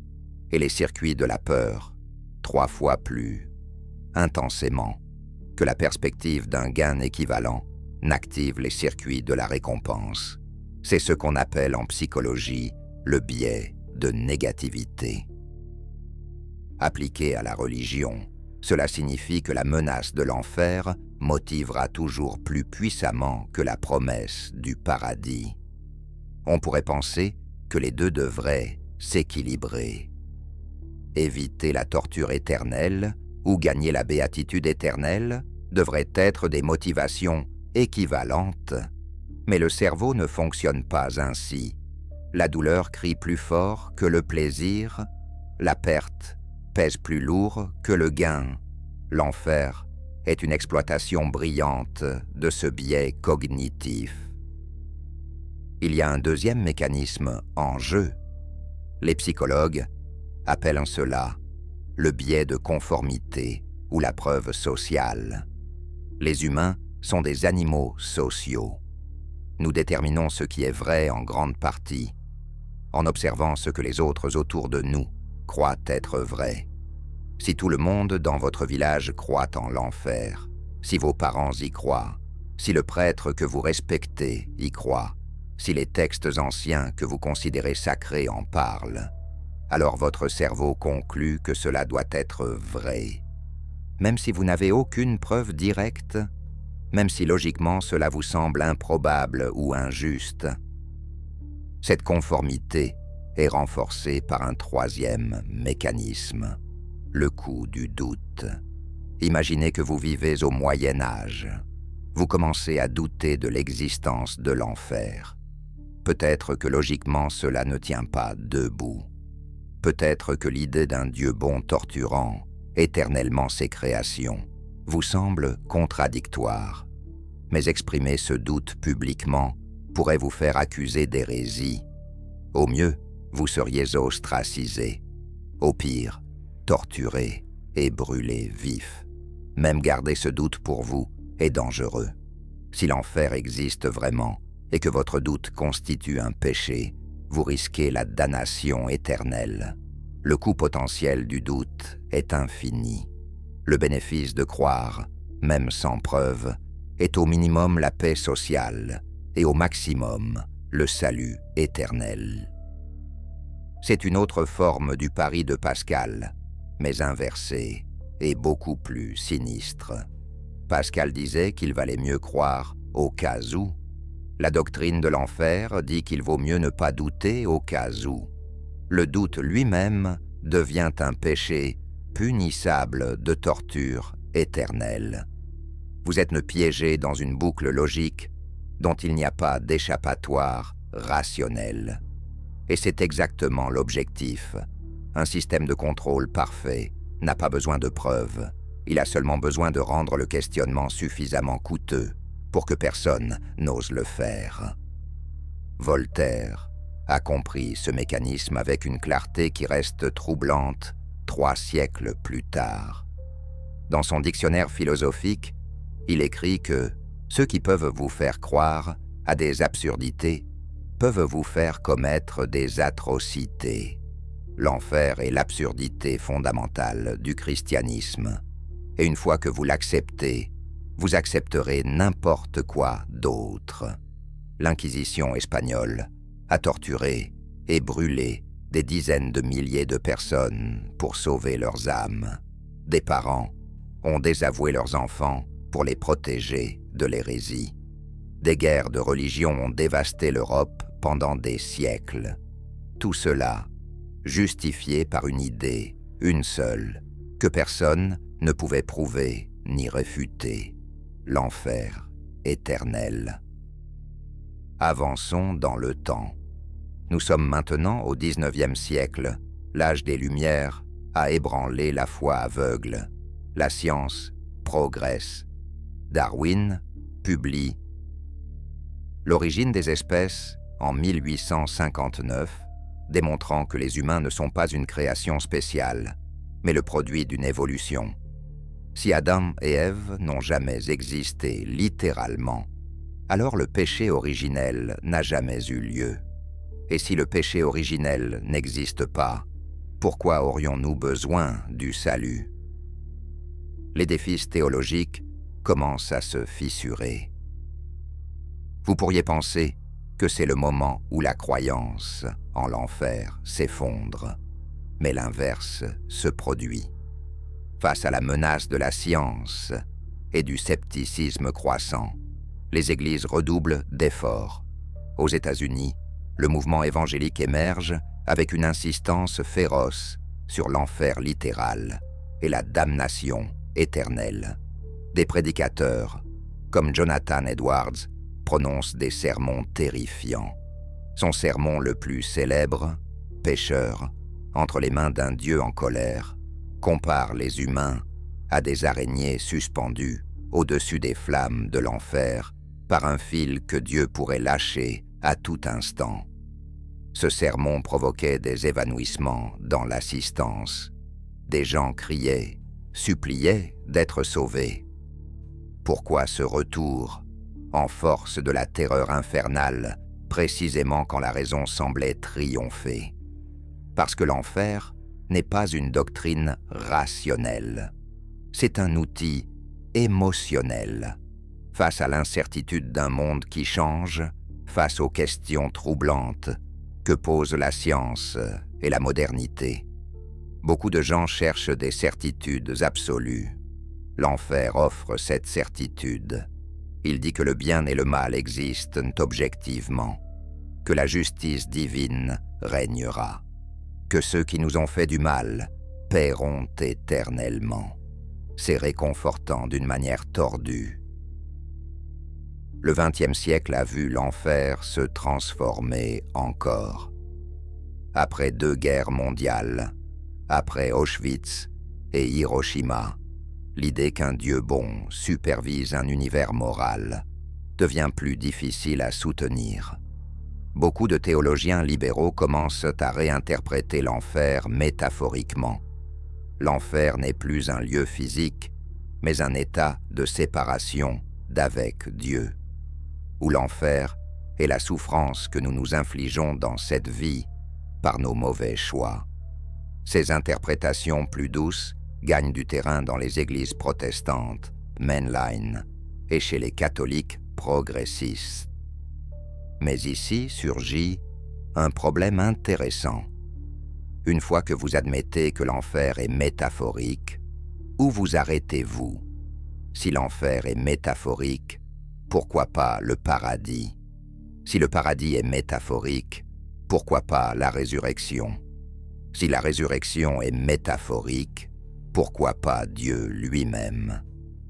et les circuits de la peur 3 fois plus intensément que la perspective d'un gain équivalent n'active les circuits de la récompense. C'est ce qu'on appelle en psychologie le biais de négativité. Appliqué à la religion, cela signifie que la menace de l'enfer motivera toujours plus puissamment que la promesse du paradis. On pourrait penser que les deux devraient s'équilibrer. Éviter la torture éternelle ou gagner la béatitude éternelle devraient être des motivations équivalentes. Mais le cerveau ne fonctionne pas ainsi. La douleur crie plus fort que le plaisir, la perte pèse plus lourd que le gain. L'enfer est une exploitation brillante de ce biais cognitif. Il y a un deuxième mécanisme en jeu. Les psychologues appellent cela le biais de conformité ou la preuve sociale. Les humains sont des animaux sociaux. Nous déterminons ce qui est vrai en grande partie, en observant ce que les autres autour de nous croient être vrai. Si tout le monde dans votre village croit en l'enfer, si vos parents y croient, si le prêtre que vous respectez y croit, si les textes anciens que vous considérez sacrés en parlent, alors votre cerveau conclut que cela doit être vrai. Même si vous n'avez aucune preuve directe, même si logiquement cela vous semble improbable ou injuste. Cette conformité est renforcée par un troisième mécanisme, le coup du doute. Imaginez que vous vivez au Moyen Âge. Vous commencez à douter de l'existence de l'enfer. Peut-être que logiquement cela ne tient pas debout. Peut-être que l'idée d'un Dieu bon torturant éternellement ses créations vous semble contradictoire. Mais exprimer ce doute publiquement pourrait vous faire accuser d'hérésie. Au mieux, vous seriez ostracisé. Au pire, torturé et brûlé vif. Même garder ce doute pour vous est dangereux. Si l'enfer existe vraiment et que votre doute constitue un péché, vous risquez la damnation éternelle. Le coût potentiel du doute est infini. Le bénéfice de croire, même sans preuve, est au minimum la paix sociale et au maximum le salut éternel. C'est une autre forme du pari de Pascal, mais inversée et beaucoup plus sinistre. Pascal disait qu'il valait mieux croire au cas où. La doctrine de l'enfer dit qu'il vaut mieux ne pas douter au cas où. Le doute lui-même devient un péché punissable de torture éternelle. Vous êtes piégé dans une boucle logique dont il n'y a pas d'échappatoire rationnel. Et c'est exactement l'objectif. Un système de contrôle parfait n'a pas besoin de preuves. Il a seulement besoin de rendre le questionnement suffisamment coûteux pour que personne n'ose le faire. Voltaire a compris ce mécanisme avec une clarté qui reste troublante 3 siècles plus tard. Dans son dictionnaire philosophique, il écrit que ceux qui peuvent vous faire croire à des absurdités peuvent vous faire commettre des atrocités. L'enfer est l'absurdité fondamentale du christianisme. Et une fois que vous l'acceptez, vous accepterez n'importe quoi d'autre. L'Inquisition espagnole a torturé et brûlé des dizaines de milliers de personnes pour sauver leurs âmes. Des parents ont désavoué leurs enfants pour les protéger de l'hérésie. Des guerres de religion ont dévasté l'Europe pendant des siècles. Tout cela justifié par une idée, une seule, que personne ne pouvait prouver ni réfuter: l'enfer éternel. Avançons dans le temps. Nous sommes maintenant au XIXe siècle. L'âge des Lumières a ébranlé la foi aveugle. La science progresse. Darwin publie L'origine des espèces en 1859, démontrant que les humains ne sont pas une création spéciale, mais le produit d'une évolution. Si Adam et Ève n'ont jamais existé littéralement, alors le péché originel n'a jamais eu lieu. Et si le péché originel n'existe pas, pourquoi aurions-nous besoin du salut? L'édifice théologique commence à se fissurer. Vous pourriez penser que c'est le moment où la croyance en l'enfer s'effondre, mais l'inverse se produit. Face à la menace de la science et du scepticisme croissant, les églises redoublent d'efforts. Aux États-Unis, le mouvement évangélique émerge avec une insistance féroce sur l'enfer littéral et la damnation éternelle. Des prédicateurs, comme Jonathan Edwards, prononcent des sermons terrifiants. Son sermon le plus célèbre, Pécheur, entre les mains d'un Dieu en colère, compare les humains à des araignées suspendues au-dessus des flammes de l'enfer par un fil que Dieu pourrait lâcher à tout instant. Ce sermon provoquait des évanouissements dans l'assistance. Des gens criaient, suppliaient d'être sauvés. Pourquoi ce retour, en force de la terreur infernale, précisément quand la raison semblait triompher? Parce que l'enfer n'est pas une doctrine rationnelle. C'est un outil émotionnel. Face à l'incertitude d'un monde qui change, face aux questions troublantes que posent la science et la modernité. Beaucoup de gens cherchent des certitudes absolues. L'enfer offre cette certitude. Il dit que le bien et le mal existent objectivement, que la justice divine régnera, que ceux qui nous ont fait du mal paieront éternellement. C'est réconfortant d'une manière tordue. Le XXe siècle a vu l'enfer se transformer encore. Après 2 guerres mondiales, après Auschwitz et Hiroshima, l'idée qu'un Dieu bon supervise un univers moral devient plus difficile à soutenir. Beaucoup de théologiens libéraux commencent à réinterpréter l'enfer métaphoriquement. L'enfer n'est plus un lieu physique, mais un état de séparation d'avec Dieu, où l'enfer est la souffrance que nous nous infligeons dans cette vie par nos mauvais choix. Ces interprétations plus douces gagnent du terrain dans les églises protestantes, mainline, et chez les catholiques progressistes. Mais ici surgit un problème intéressant. Une fois que vous admettez que l'enfer est métaphorique, où vous arrêtez-vous? Si l'enfer est métaphorique, pourquoi pas le paradis? Si le paradis est métaphorique, pourquoi pas la résurrection? Si la résurrection est métaphorique, pourquoi pas Dieu lui-même?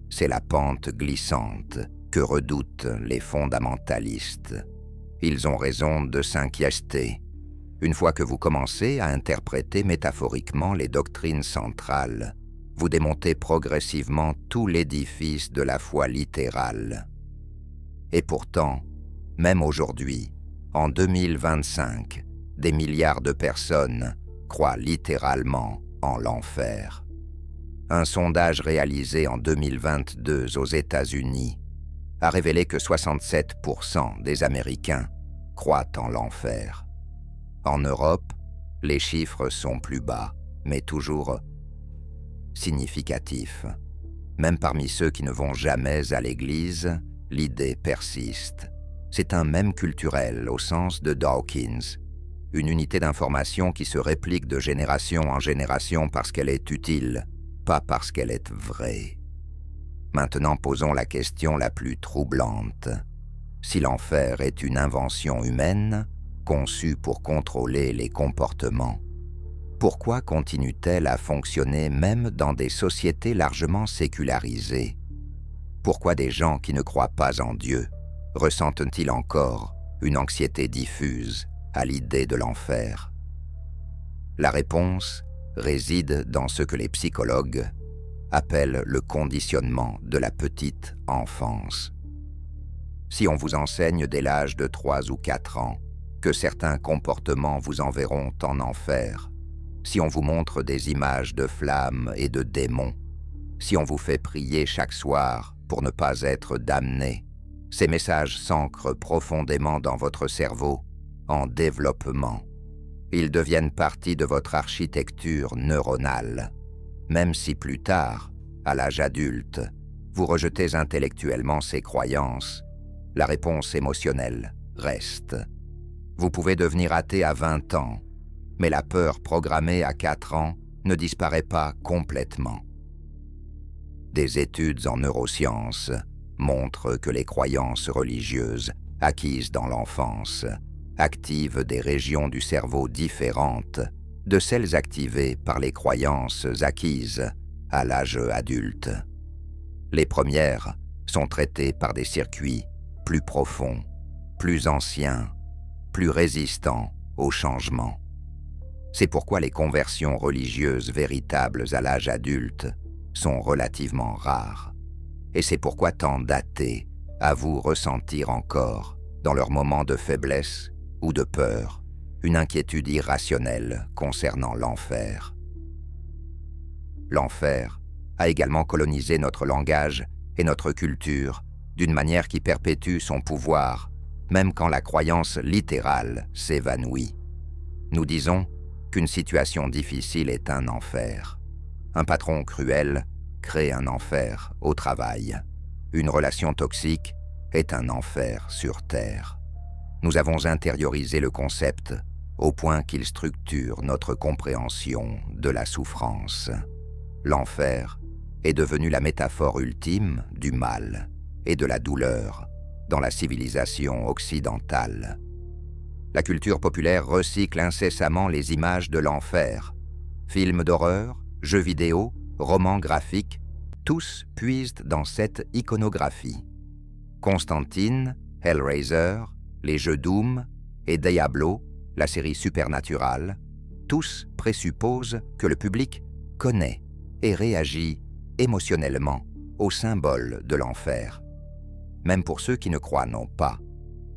C'est la pente glissante que redoutent les fondamentalistes. Ils ont raison de s'inquiéter. Une fois que vous commencez à interpréter métaphoriquement les doctrines centrales, vous démontez progressivement tout l'édifice de la foi littérale. Et pourtant, même aujourd'hui, en 2025, des milliards de personnes croient littéralement en l'enfer. Un sondage réalisé en 2022 aux États-Unis a révélé que 67% des Américains croient en l'enfer. En Europe, les chiffres sont plus bas, mais toujours significatifs. Même parmi ceux qui ne vont jamais à l'église, l'idée persiste. C'est un mème culturel au sens de Dawkins, une unité d'information qui se réplique de génération en génération parce qu'elle est utile, pas parce qu'elle est vraie. Maintenant, posons la question la plus troublante. Si l'enfer est une invention humaine, conçue pour contrôler les comportements, pourquoi continue-t-elle à fonctionner même dans des sociétés largement sécularisées? Pourquoi des gens qui ne croient pas en Dieu ressentent-ils encore une anxiété diffuse à l'idée de l'enfer? La réponse réside dans ce que les psychologues appellent le conditionnement de la petite enfance. Si on vous enseigne dès l'âge de 3 ou 4 ans que certains comportements vous enverront en enfer, si on vous montre des images de flammes et de démons, si on vous fait prier chaque soir pour ne pas être damné, ces messages s'ancrent profondément dans votre cerveau, en développement. Ils deviennent partie de votre architecture neuronale, même si plus tard, à l'âge adulte, vous rejetez intellectuellement ces croyances. La réponse émotionnelle reste. Vous pouvez devenir athée à 20 ans, mais la peur programmée à 4 ans ne disparaît pas complètement. Des études en neurosciences montrent que les croyances religieuses acquises dans l'enfance activent des régions du cerveau différentes de celles activées par les croyances acquises à l'âge adulte. Les premières sont traitées par des circuits plus profonds, plus anciens, plus résistants au changement. C'est pourquoi les conversions religieuses véritables à l'âge adulte sont relativement rares. Et c'est pourquoi tant d'athées avouent ressentir encore, dans leurs moments de faiblesse ou de peur, une inquiétude irrationnelle concernant l'enfer. L'enfer a également colonisé notre langage et notre culture d'une manière qui perpétue son pouvoir, même quand la croyance littérale s'évanouit. Nous disons qu'une situation difficile est un enfer. Un patron cruel crée un enfer au travail. Une relation toxique est un enfer sur Terre. Nous avons intériorisé le concept au point qu'il structure notre compréhension de la souffrance. L'enfer est devenu la métaphore ultime du mal et de la douleur dans la civilisation occidentale. La culture populaire recycle incessamment les images de l'enfer. Films d'horreur, jeux vidéo, romans graphiques, tous puisent dans cette iconographie. Constantine, Hellraiser, les jeux Doom et Diablo, la série Supernatural, tous présupposent que le public connaît et réagit émotionnellement au symbole de l'enfer. Même pour ceux qui ne croient non pas,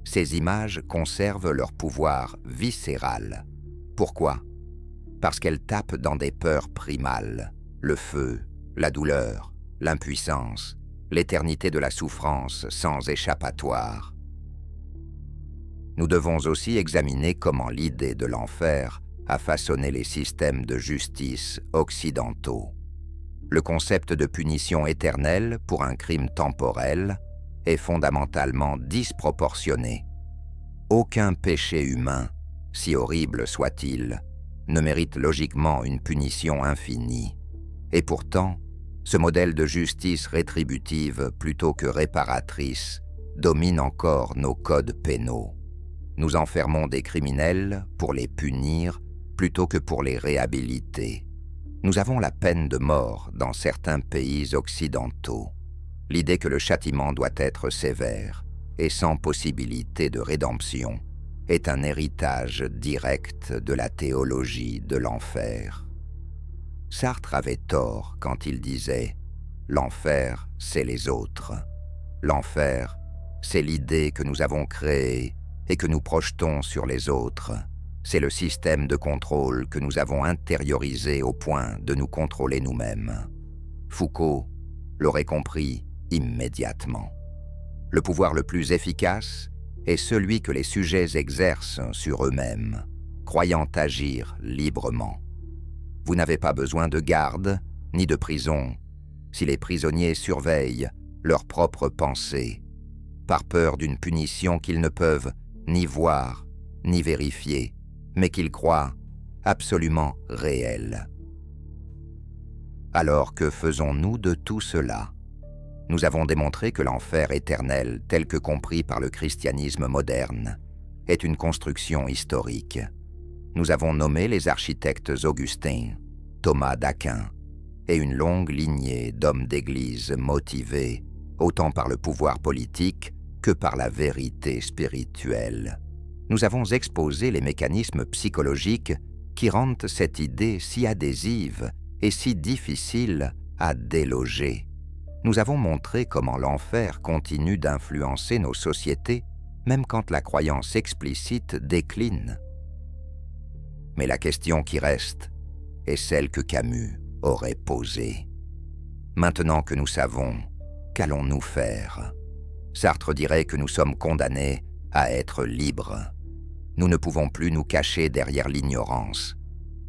ces images conservent leur pouvoir viscéral. Pourquoi? Parce qu'elles tapent dans des peurs primales, le feu, la douleur, l'impuissance, l'éternité de la souffrance sans échappatoire. Nous devons aussi examiner comment l'idée de l'enfer a façonné les systèmes de justice occidentaux. Le concept de punition éternelle pour un crime temporel est fondamentalement disproportionné. Aucun péché humain, si horrible soit-il, ne mérite logiquement une punition infinie. Et pourtant, ce modèle de justice rétributive plutôt que réparatrice domine encore nos codes pénaux. Nous enfermons des criminels pour les punir plutôt que pour les réhabiliter. Nous avons la peine de mort dans certains pays occidentaux. L'idée que le châtiment doit être sévère et sans possibilité de rédemption est un héritage direct de la théologie de l'enfer. Sartre avait tort quand il disait « L'enfer, c'est les autres. L'enfer, c'est l'idée que nous avons créée et que nous projetons sur les autres. C'est le système de contrôle que nous avons intériorisé au point de nous contrôler nous-mêmes. » Foucault l'aurait compris immédiatement. Le pouvoir le plus efficace est celui que les sujets exercent sur eux-mêmes, croyant agir librement. Vous n'avez pas besoin de garde ni de prison si les prisonniers surveillent leurs propres pensées, par peur d'une punition qu'ils ne peuvent ni voir ni vérifier, mais qu'ils croient absolument réelle. Alors que faisons-nous de tout cela? Nous avons démontré que l'enfer éternel, tel que compris par le christianisme moderne, est une construction historique. Nous avons nommé les architectes Augustin, Thomas d'Aquin, et une longue lignée d'hommes d'Église motivés autant par le pouvoir politique que par la vérité spirituelle. Nous avons exposé les mécanismes psychologiques qui rendent cette idée si adhésive et si difficile à déloger. Nous avons montré comment l'enfer continue d'influencer nos sociétés, même quand la croyance explicite décline. Mais la question qui reste est celle que Camus aurait posée. Maintenant que nous savons, qu'allons-nous faire? Sartre dirait que nous sommes condamnés à être libres. Nous ne pouvons plus nous cacher derrière l'ignorance.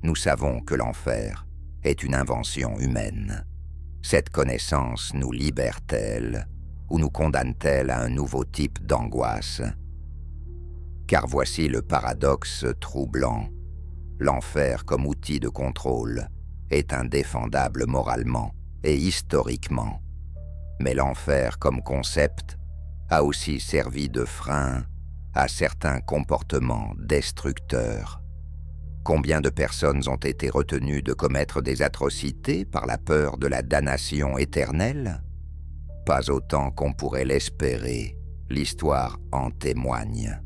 Nous savons que l'enfer est une invention humaine. Cette connaissance nous libère-t-elle ou nous condamne-t-elle à un nouveau type d'angoisse? Car voici le paradoxe troublant. L'enfer comme outil de contrôle est indéfendable moralement et historiquement. Mais l'enfer comme concept a aussi servi de frein à certains comportements destructeurs. Combien de personnes ont été retenues de commettre des atrocités par la peur de la damnation éternelle? Pas autant qu'on pourrait l'espérer, l'histoire en témoigne,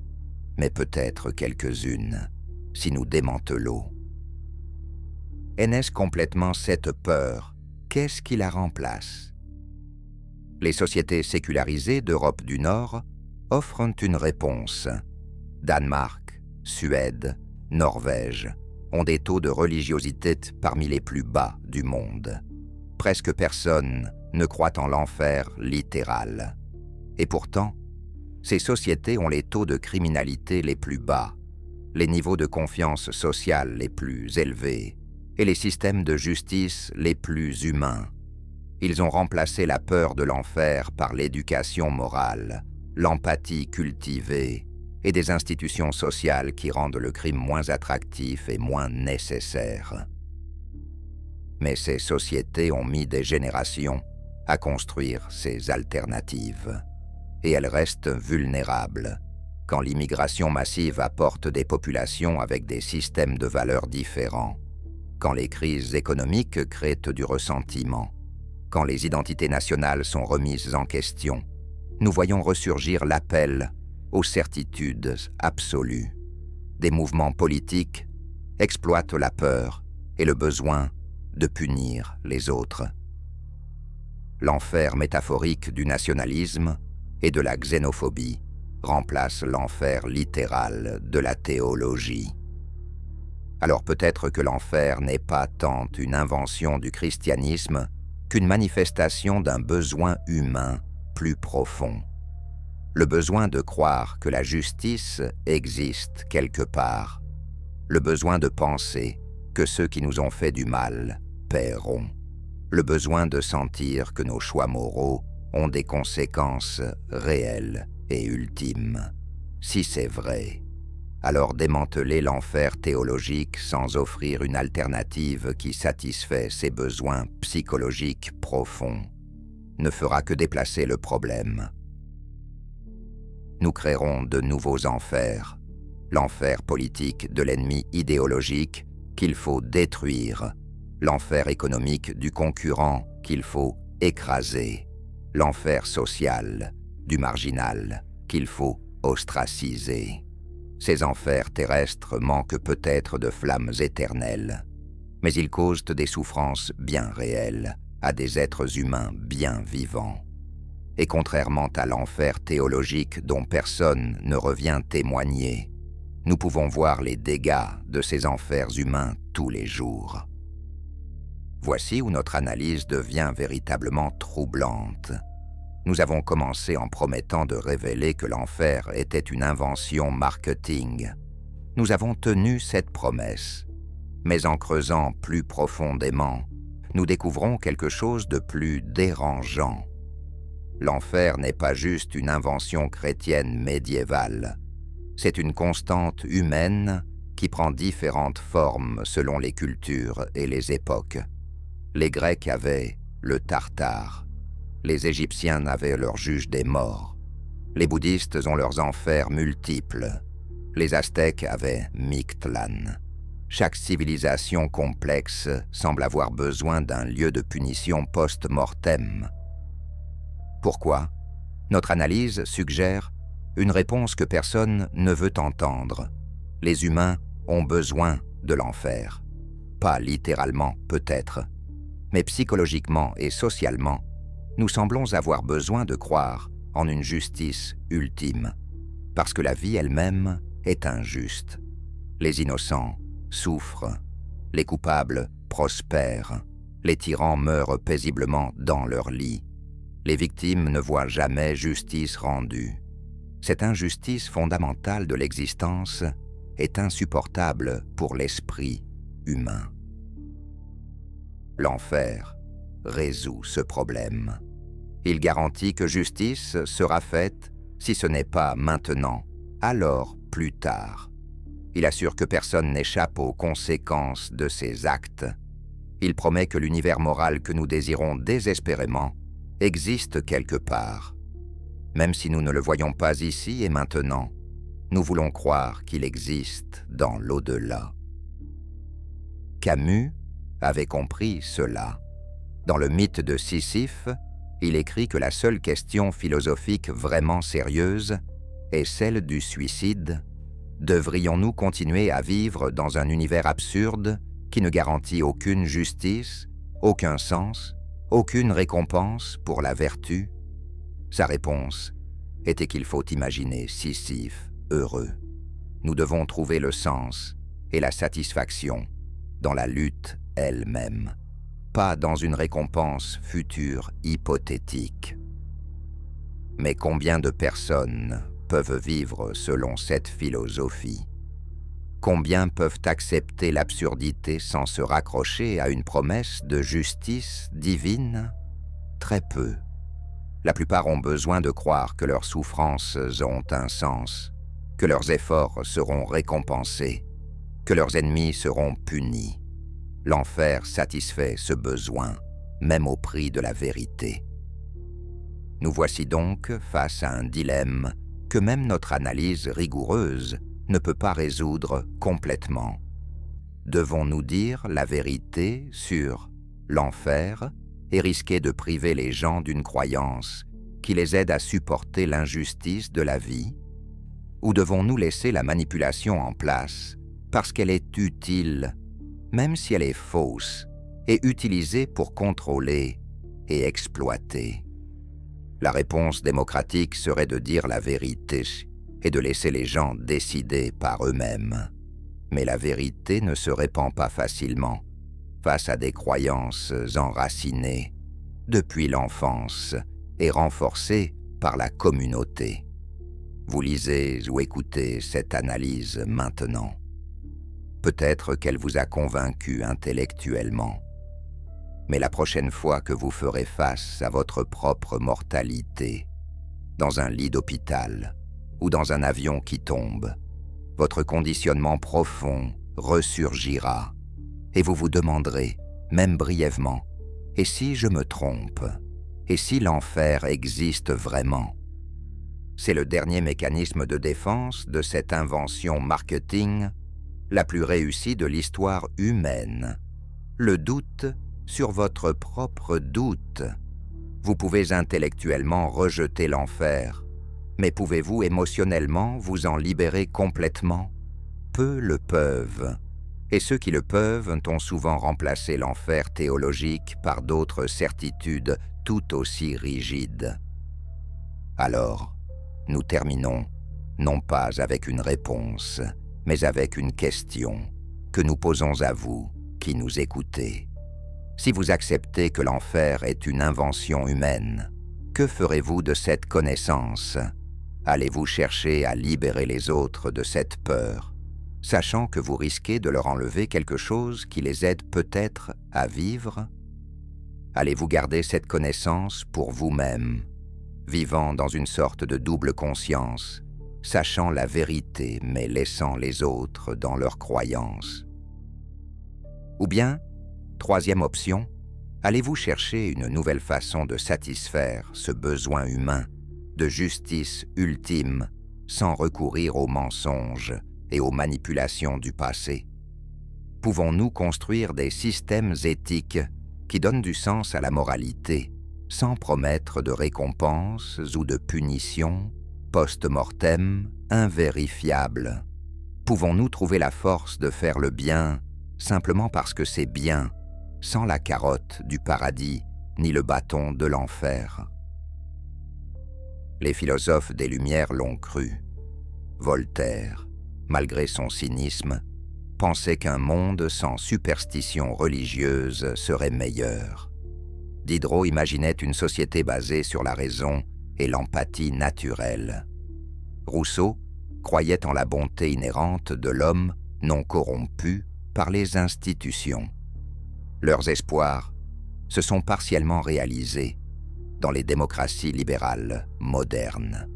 mais peut-être quelques-unes, si nous démantelons. Et n'est-ce complètement cette peur? Qu'est-ce qui la remplace? Les sociétés sécularisées d'Europe du Nord offrent une réponse. Danemark, Suède, Norvège ont des taux de religiosité parmi les plus bas du monde. Presque personne ne croit en l'enfer littéral. Et pourtant, ces sociétés ont les taux de criminalité les plus bas, les niveaux de confiance sociale les plus élevés et les systèmes de justice les plus humains. Ils ont remplacé la peur de l'enfer par l'éducation morale, l'empathie cultivée et des institutions sociales qui rendent le crime moins attractif et moins nécessaire. Mais ces sociétés ont mis des générations à construire ces alternatives. Et elles restent vulnérables quand l'immigration massive apporte des populations avec des systèmes de valeurs différents, quand les crises économiques créent du ressentiment, quand les identités nationales sont remises en question. Nous voyons ressurgir l'appel aux certitudes absolues. Des mouvements politiques exploitent la peur et le besoin de punir les autres. L'enfer métaphorique du nationalisme et de la xénophobie remplace l'enfer littéral de la théologie. Alors peut-être que l'enfer n'est pas tant une invention du christianisme qu'une manifestation d'un besoin humain plus profond. Le besoin de croire que la justice existe quelque part. Le besoin de penser que ceux qui nous ont fait du mal paieront. Le besoin de sentir que nos choix moraux ont des conséquences réelles et ultimes. Si c'est vrai, alors démanteler l'enfer théologique sans offrir une alternative qui satisfait ces besoins psychologiques profonds ne fera que déplacer le problème. Nous créerons de nouveaux enfers, l'enfer politique de l'ennemi idéologique qu'il faut détruire, l'enfer économique du concurrent qu'il faut écraser, l'enfer social du marginal qu'il faut ostraciser. Ces enfers terrestres manquent peut-être de flammes éternelles, mais ils causent des souffrances bien réelles à des êtres humains bien vivants. Et contrairement à l'enfer théologique dont personne ne revient témoigner, nous pouvons voir les dégâts de ces enfers humains tous les jours. Voici où notre analyse devient véritablement troublante. Nous avons commencé en promettant de révéler que l'enfer était une invention marketing. Nous avons tenu cette promesse, mais en creusant plus profondément, nous découvrons quelque chose de plus dérangeant. L'enfer n'est pas juste une invention chrétienne médiévale. C'est une constante humaine qui prend différentes formes selon les cultures et les époques. Les Grecs avaient le Tartare. Les Égyptiens avaient leur juge des morts. Les bouddhistes ont leurs enfers multiples. Les Aztèques avaient Mictlan. Chaque civilisation complexe semble avoir besoin d'un lieu de punition post-mortem. Pourquoi? Notre analyse suggère une réponse que personne ne veut entendre. Les humains ont besoin de l'enfer. Pas littéralement, peut-être, mais psychologiquement et socialement, nous semblons avoir besoin de croire en une justice ultime, parce que la vie elle-même est injuste. Les innocents souffrent, les coupables prospèrent, les tyrans meurent paisiblement dans leur lit. Les victimes ne voient jamais justice rendue. Cette injustice fondamentale de l'existence est insupportable pour l'esprit humain. L'enfer résout ce problème. Il garantit que justice sera faite, si ce n'est pas maintenant, alors plus tard. Il assure que personne n'échappe aux conséquences de ses actes. Il promet que l'univers moral que nous désirons désespérément existe quelque part. Même si nous ne le voyons pas ici et maintenant, nous voulons croire qu'il existe dans l'au-delà. Camus avait compris cela. Dans le mythe de Sisyphe, il écrit que la seule question philosophique vraiment sérieuse est celle du suicide. Devrions-nous continuer à vivre dans un univers absurde qui ne garantit aucune justice, aucun sens, aucune récompense pour la vertu? Sa réponse était qu'il faut imaginer Sisyphe heureux. Nous devons trouver le sens et la satisfaction dans la lutte elle-même, pas dans une récompense future hypothétique. Mais combien de personnes peuvent vivre selon cette philosophie? Combien peuvent accepter l'absurdité sans se raccrocher à une promesse de justice divine? Très peu. La plupart ont besoin de croire que leurs souffrances ont un sens, que leurs efforts seront récompensés, que leurs ennemis seront punis. L'enfer satisfait ce besoin, même au prix de la vérité. Nous voici donc face à un dilemme que même notre analyse rigoureuse ne peut pas résoudre complètement. Devons-nous dire la vérité sur l'enfer et risquer de priver les gens d'une croyance qui les aide à supporter l'injustice de la vie? Ou devons-nous laisser la manipulation en place parce qu'elle est utile, même si elle est fausse, et utilisée pour contrôler et exploiter? La réponse démocratique serait de dire la vérité et de laisser les gens décider par eux-mêmes. Mais la vérité ne se répand pas facilement face à des croyances enracinées depuis l'enfance et renforcées par la communauté. Vous lisez ou écoutez cette analyse maintenant. Peut-être qu'elle vous a convaincu intellectuellement. Mais la prochaine fois que vous ferez face à votre propre mortalité, dans un lit d'hôpital ou dans un avion qui tombe, votre conditionnement profond ressurgira et vous vous demanderez, même brièvement, « Et si je me trompe? Et si l'enfer existe vraiment ?» C'est le dernier mécanisme de défense de cette invention marketing la plus réussie de l'histoire humaine. Le doute sur votre propre doute. Vous pouvez intellectuellement rejeter l'enfer, mais pouvez-vous émotionnellement vous en libérer complètement? Peu le peuvent. Et ceux qui le peuvent ont souvent remplacé l'enfer théologique par d'autres certitudes tout aussi rigides. Alors, nous terminons, non pas avec une réponse, mais avec une question que nous posons à vous qui nous écoutez. Si vous acceptez que l'enfer est une invention humaine, que ferez-vous de cette connaissance? Allez-vous chercher à libérer les autres de cette peur, sachant que vous risquez de leur enlever quelque chose qui les aide peut-être à vivre? Allez-vous garder cette connaissance pour vous-même, vivant dans une sorte de double conscience, sachant la vérité mais laissant les autres dans leurs croyances? Ou bien, troisième option, allez-vous chercher une nouvelle façon de satisfaire ce besoin humain de justice ultime sans recourir aux mensonges et aux manipulations du passé? Pouvons-nous construire des systèmes éthiques qui donnent du sens à la moralité sans promettre de récompenses ou de punitions post-mortem invérifiables? Pouvons-nous trouver la force de faire le bien simplement parce que c'est bien, sans la carotte du paradis ni le bâton de l'enfer? Les philosophes des Lumières l'ont cru. Voltaire, malgré son cynisme, pensait qu'un monde sans superstition religieuse serait meilleur. Diderot imaginait une société basée sur la raison et l'empathie naturelle. Rousseau croyait en la bonté inhérente de l'homme non corrompu par les institutions. Leurs espoirs se sont partiellement réalisés, dans les démocraties libérales modernes.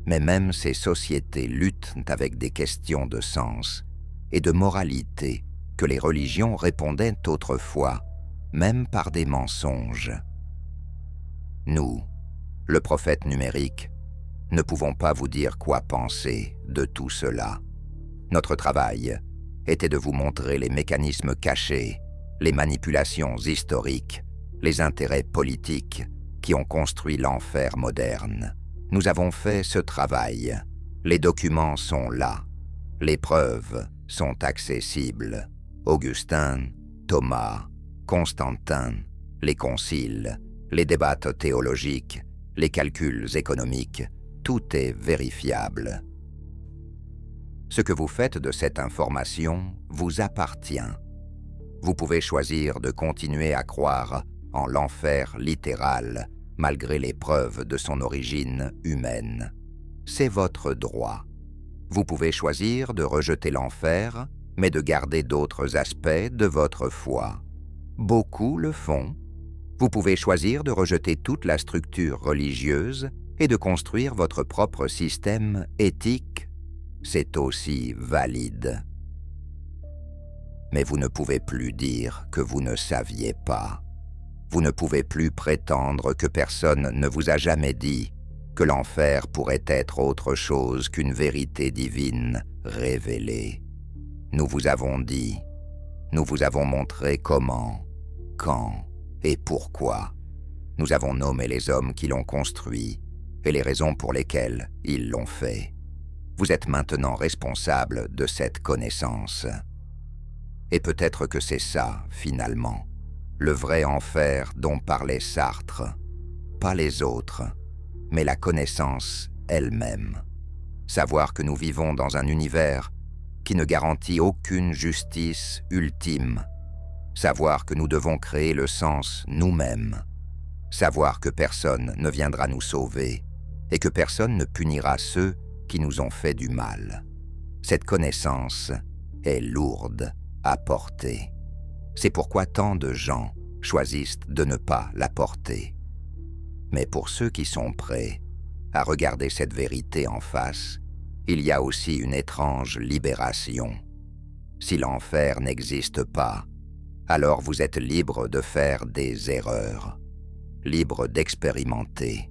Mais même ces sociétés luttent avec des questions de sens et de moralité que les religions répondaient autrefois, même par des mensonges. Nous, le prophète numérique, ne pouvons pas vous dire quoi penser de tout cela. Notre travail était de vous montrer les mécanismes cachés, les manipulations historiques, les intérêts politiques qui ont construit l'enfer moderne. Nous avons fait ce travail. Les documents sont là. Les preuves sont accessibles. Augustin, Thomas, Constantin, les conciles, les débats théologiques, les calculs économiques, tout est vérifiable. Ce que vous faites de cette information vous appartient. Vous pouvez choisir de continuer à croire en l'enfer littéral, malgré les preuves de son origine humaine. C'est votre droit. Vous pouvez choisir de rejeter l'enfer, mais de garder d'autres aspects de votre foi. Beaucoup le font. Vous pouvez choisir de rejeter toute la structure religieuse et de construire votre propre système éthique. C'est aussi valide. Mais vous ne pouvez plus dire que vous ne saviez pas. Vous ne pouvez plus prétendre que personne ne vous a jamais dit que l'enfer pourrait être autre chose qu'une vérité divine révélée. Nous vous avons dit, nous vous avons montré comment, quand et pourquoi. Nous avons nommé les hommes qui l'ont construit et les raisons pour lesquelles ils l'ont fait. Vous êtes maintenant responsable de cette connaissance. Et peut-être que c'est ça, finalement, le vrai enfer dont parlait Sartre. Pas les autres, mais la connaissance elle-même. Savoir que nous vivons dans un univers qui ne garantit aucune justice ultime. Savoir que nous devons créer le sens nous-mêmes. Savoir que personne ne viendra nous sauver et que personne ne punira ceux qui nous ont fait du mal. Cette connaissance est lourde à porter. C'est pourquoi tant de gens choisissent de ne pas la porter. Mais pour ceux qui sont prêts à regarder cette vérité en face, il y a aussi une étrange libération. Si l'enfer n'existe pas, alors vous êtes libre de faire des erreurs, libre d'expérimenter,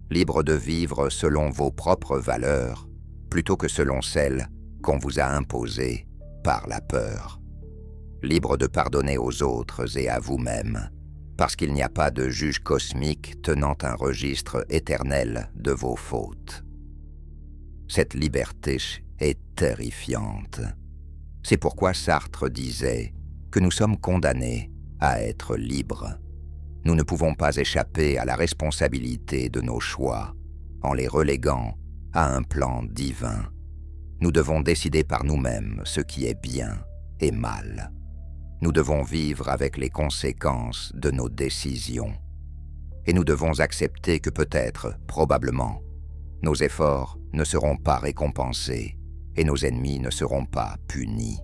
libre de vivre selon vos propres valeurs, plutôt que selon celles qu'on vous a imposées par la peur. Libre de pardonner aux autres et à vous-même, parce qu'il n'y a pas de juge cosmique tenant un registre éternel de vos fautes. Cette liberté est terrifiante. C'est pourquoi Sartre disait que nous sommes condamnés à être libres. Nous ne pouvons pas échapper à la responsabilité de nos choix en les reléguant à un plan divin. Nous devons décider par nous-mêmes ce qui est bien et mal. Nous devons vivre avec les conséquences de nos décisions. Et nous devons accepter que peut-être, probablement, nos efforts ne seront pas récompensés et nos ennemis ne seront pas punis,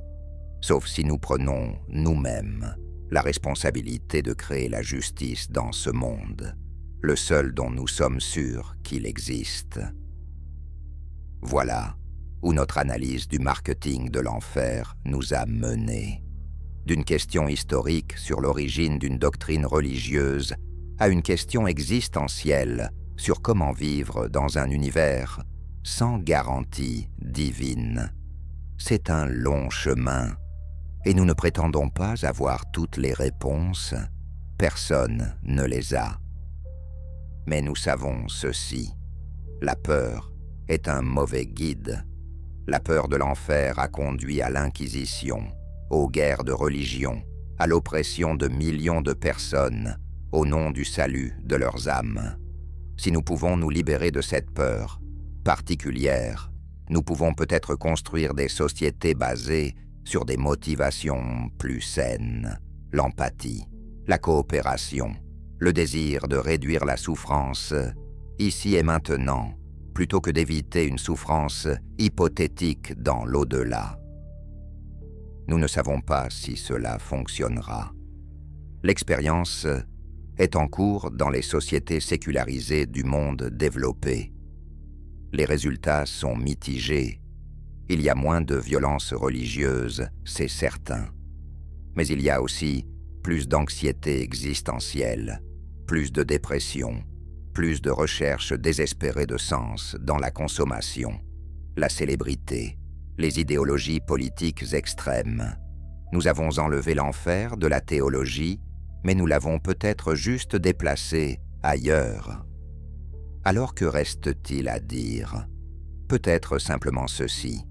sauf si nous prenons nous-mêmes la responsabilité de créer la justice dans ce monde, le seul dont nous sommes sûrs qu'il existe. Voilà où notre analyse du marketing de l'enfer nous a menés. D'une question historique sur l'origine d'une doctrine religieuse à une question existentielle sur comment vivre dans un univers sans garantie divine. C'est un long chemin, et nous ne prétendons pas avoir toutes les réponses. Personne ne les a. Mais nous savons ceci. La peur est un mauvais guide. La peur de l'enfer a conduit à l'Inquisition, aux guerres de religion, à l'oppression de millions de personnes au nom du salut de leurs âmes. Si nous pouvons nous libérer de cette peur particulière, nous pouvons peut-être construire des sociétés basées sur des motivations plus saines, l'empathie, la coopération, le désir de réduire la souffrance ici et maintenant, plutôt que d'éviter une souffrance hypothétique dans l'au-delà. Nous ne savons pas si cela fonctionnera. L'expérience est en cours dans les sociétés sécularisées du monde développé. Les résultats sont mitigés. Il y a moins de violences religieuses, c'est certain. Mais il y a aussi plus d'anxiété existentielle, plus de dépression, plus de recherche désespérée de sens dans la consommation, la célébrité, les idéologies politiques extrêmes. Nous avons enlevé l'enfer de la théologie, mais nous l'avons peut-être juste déplacé ailleurs. Alors que reste-t-il à dire? Peut-être simplement ceci.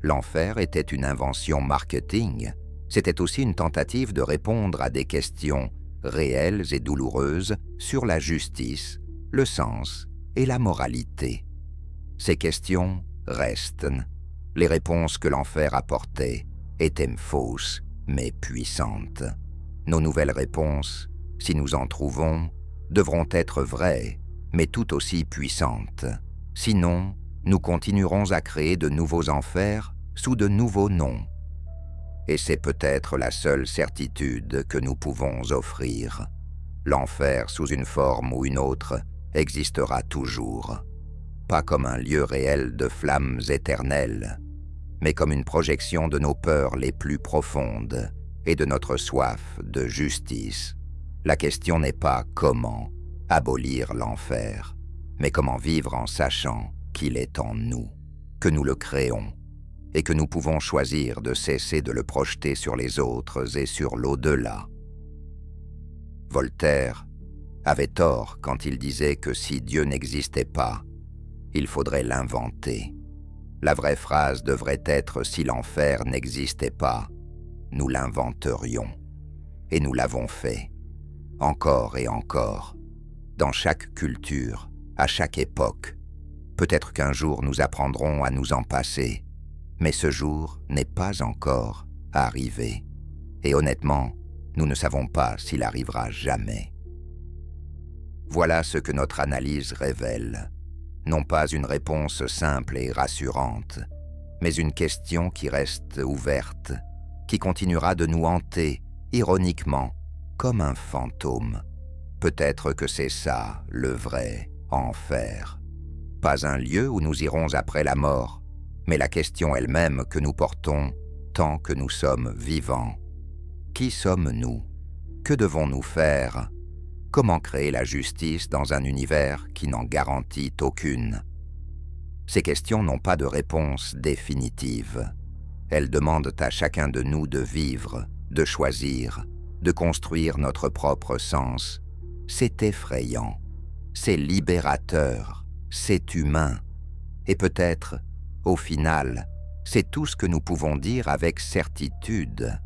L'enfer était une invention marketing. C'était aussi une tentative de répondre à des questions réelles et douloureuses sur la justice, le sens et la moralité. Ces questions restent. Les réponses que l'enfer apportait étaient fausses, mais puissantes. Nos nouvelles réponses, si nous en trouvons, devront être vraies, mais tout aussi puissantes. Sinon, nous continuerons à créer de nouveaux enfers sous de nouveaux noms. Et c'est peut-être la seule certitude que nous pouvons offrir. L'enfer, sous une forme ou une autre, existera toujours. Pas comme un lieu réel de flammes éternelles, mais comme une projection de nos peurs les plus profondes et de notre soif de justice. La question n'est pas comment abolir l'enfer, mais comment vivre en sachant qu'il est en nous, que nous le créons, et que nous pouvons choisir de cesser de le projeter sur les autres et sur l'au-delà. Voltaire avait tort quand il disait que si Dieu n'existait pas, il faudrait l'inventer. La vraie phrase devrait être « si l'enfer n'existait pas, nous l'inventerions ». Et nous l'avons fait, encore et encore, dans chaque culture, à chaque époque. Peut-être qu'un jour nous apprendrons à nous en passer, mais ce jour n'est pas encore arrivé. Et honnêtement, nous ne savons pas s'il arrivera jamais. Voilà ce que notre analyse révèle. Non pas une réponse simple et rassurante, mais une question qui reste ouverte, qui continuera de nous hanter, ironiquement, comme un fantôme. Peut-être que c'est ça, le vrai enfer. Pas un lieu où nous irons après la mort, mais la question elle-même que nous portons tant que nous sommes vivants. Qui sommes-nous? Que devons-nous faire? Comment créer la justice dans un univers qui n'en garantit aucune? Ces questions n'ont pas de réponse définitive. Elles demandent à chacun de nous de vivre, de choisir, de construire notre propre sens. C'est effrayant, c'est libérateur, c'est humain. Et peut-être, au final, c'est tout ce que nous pouvons dire avec certitude.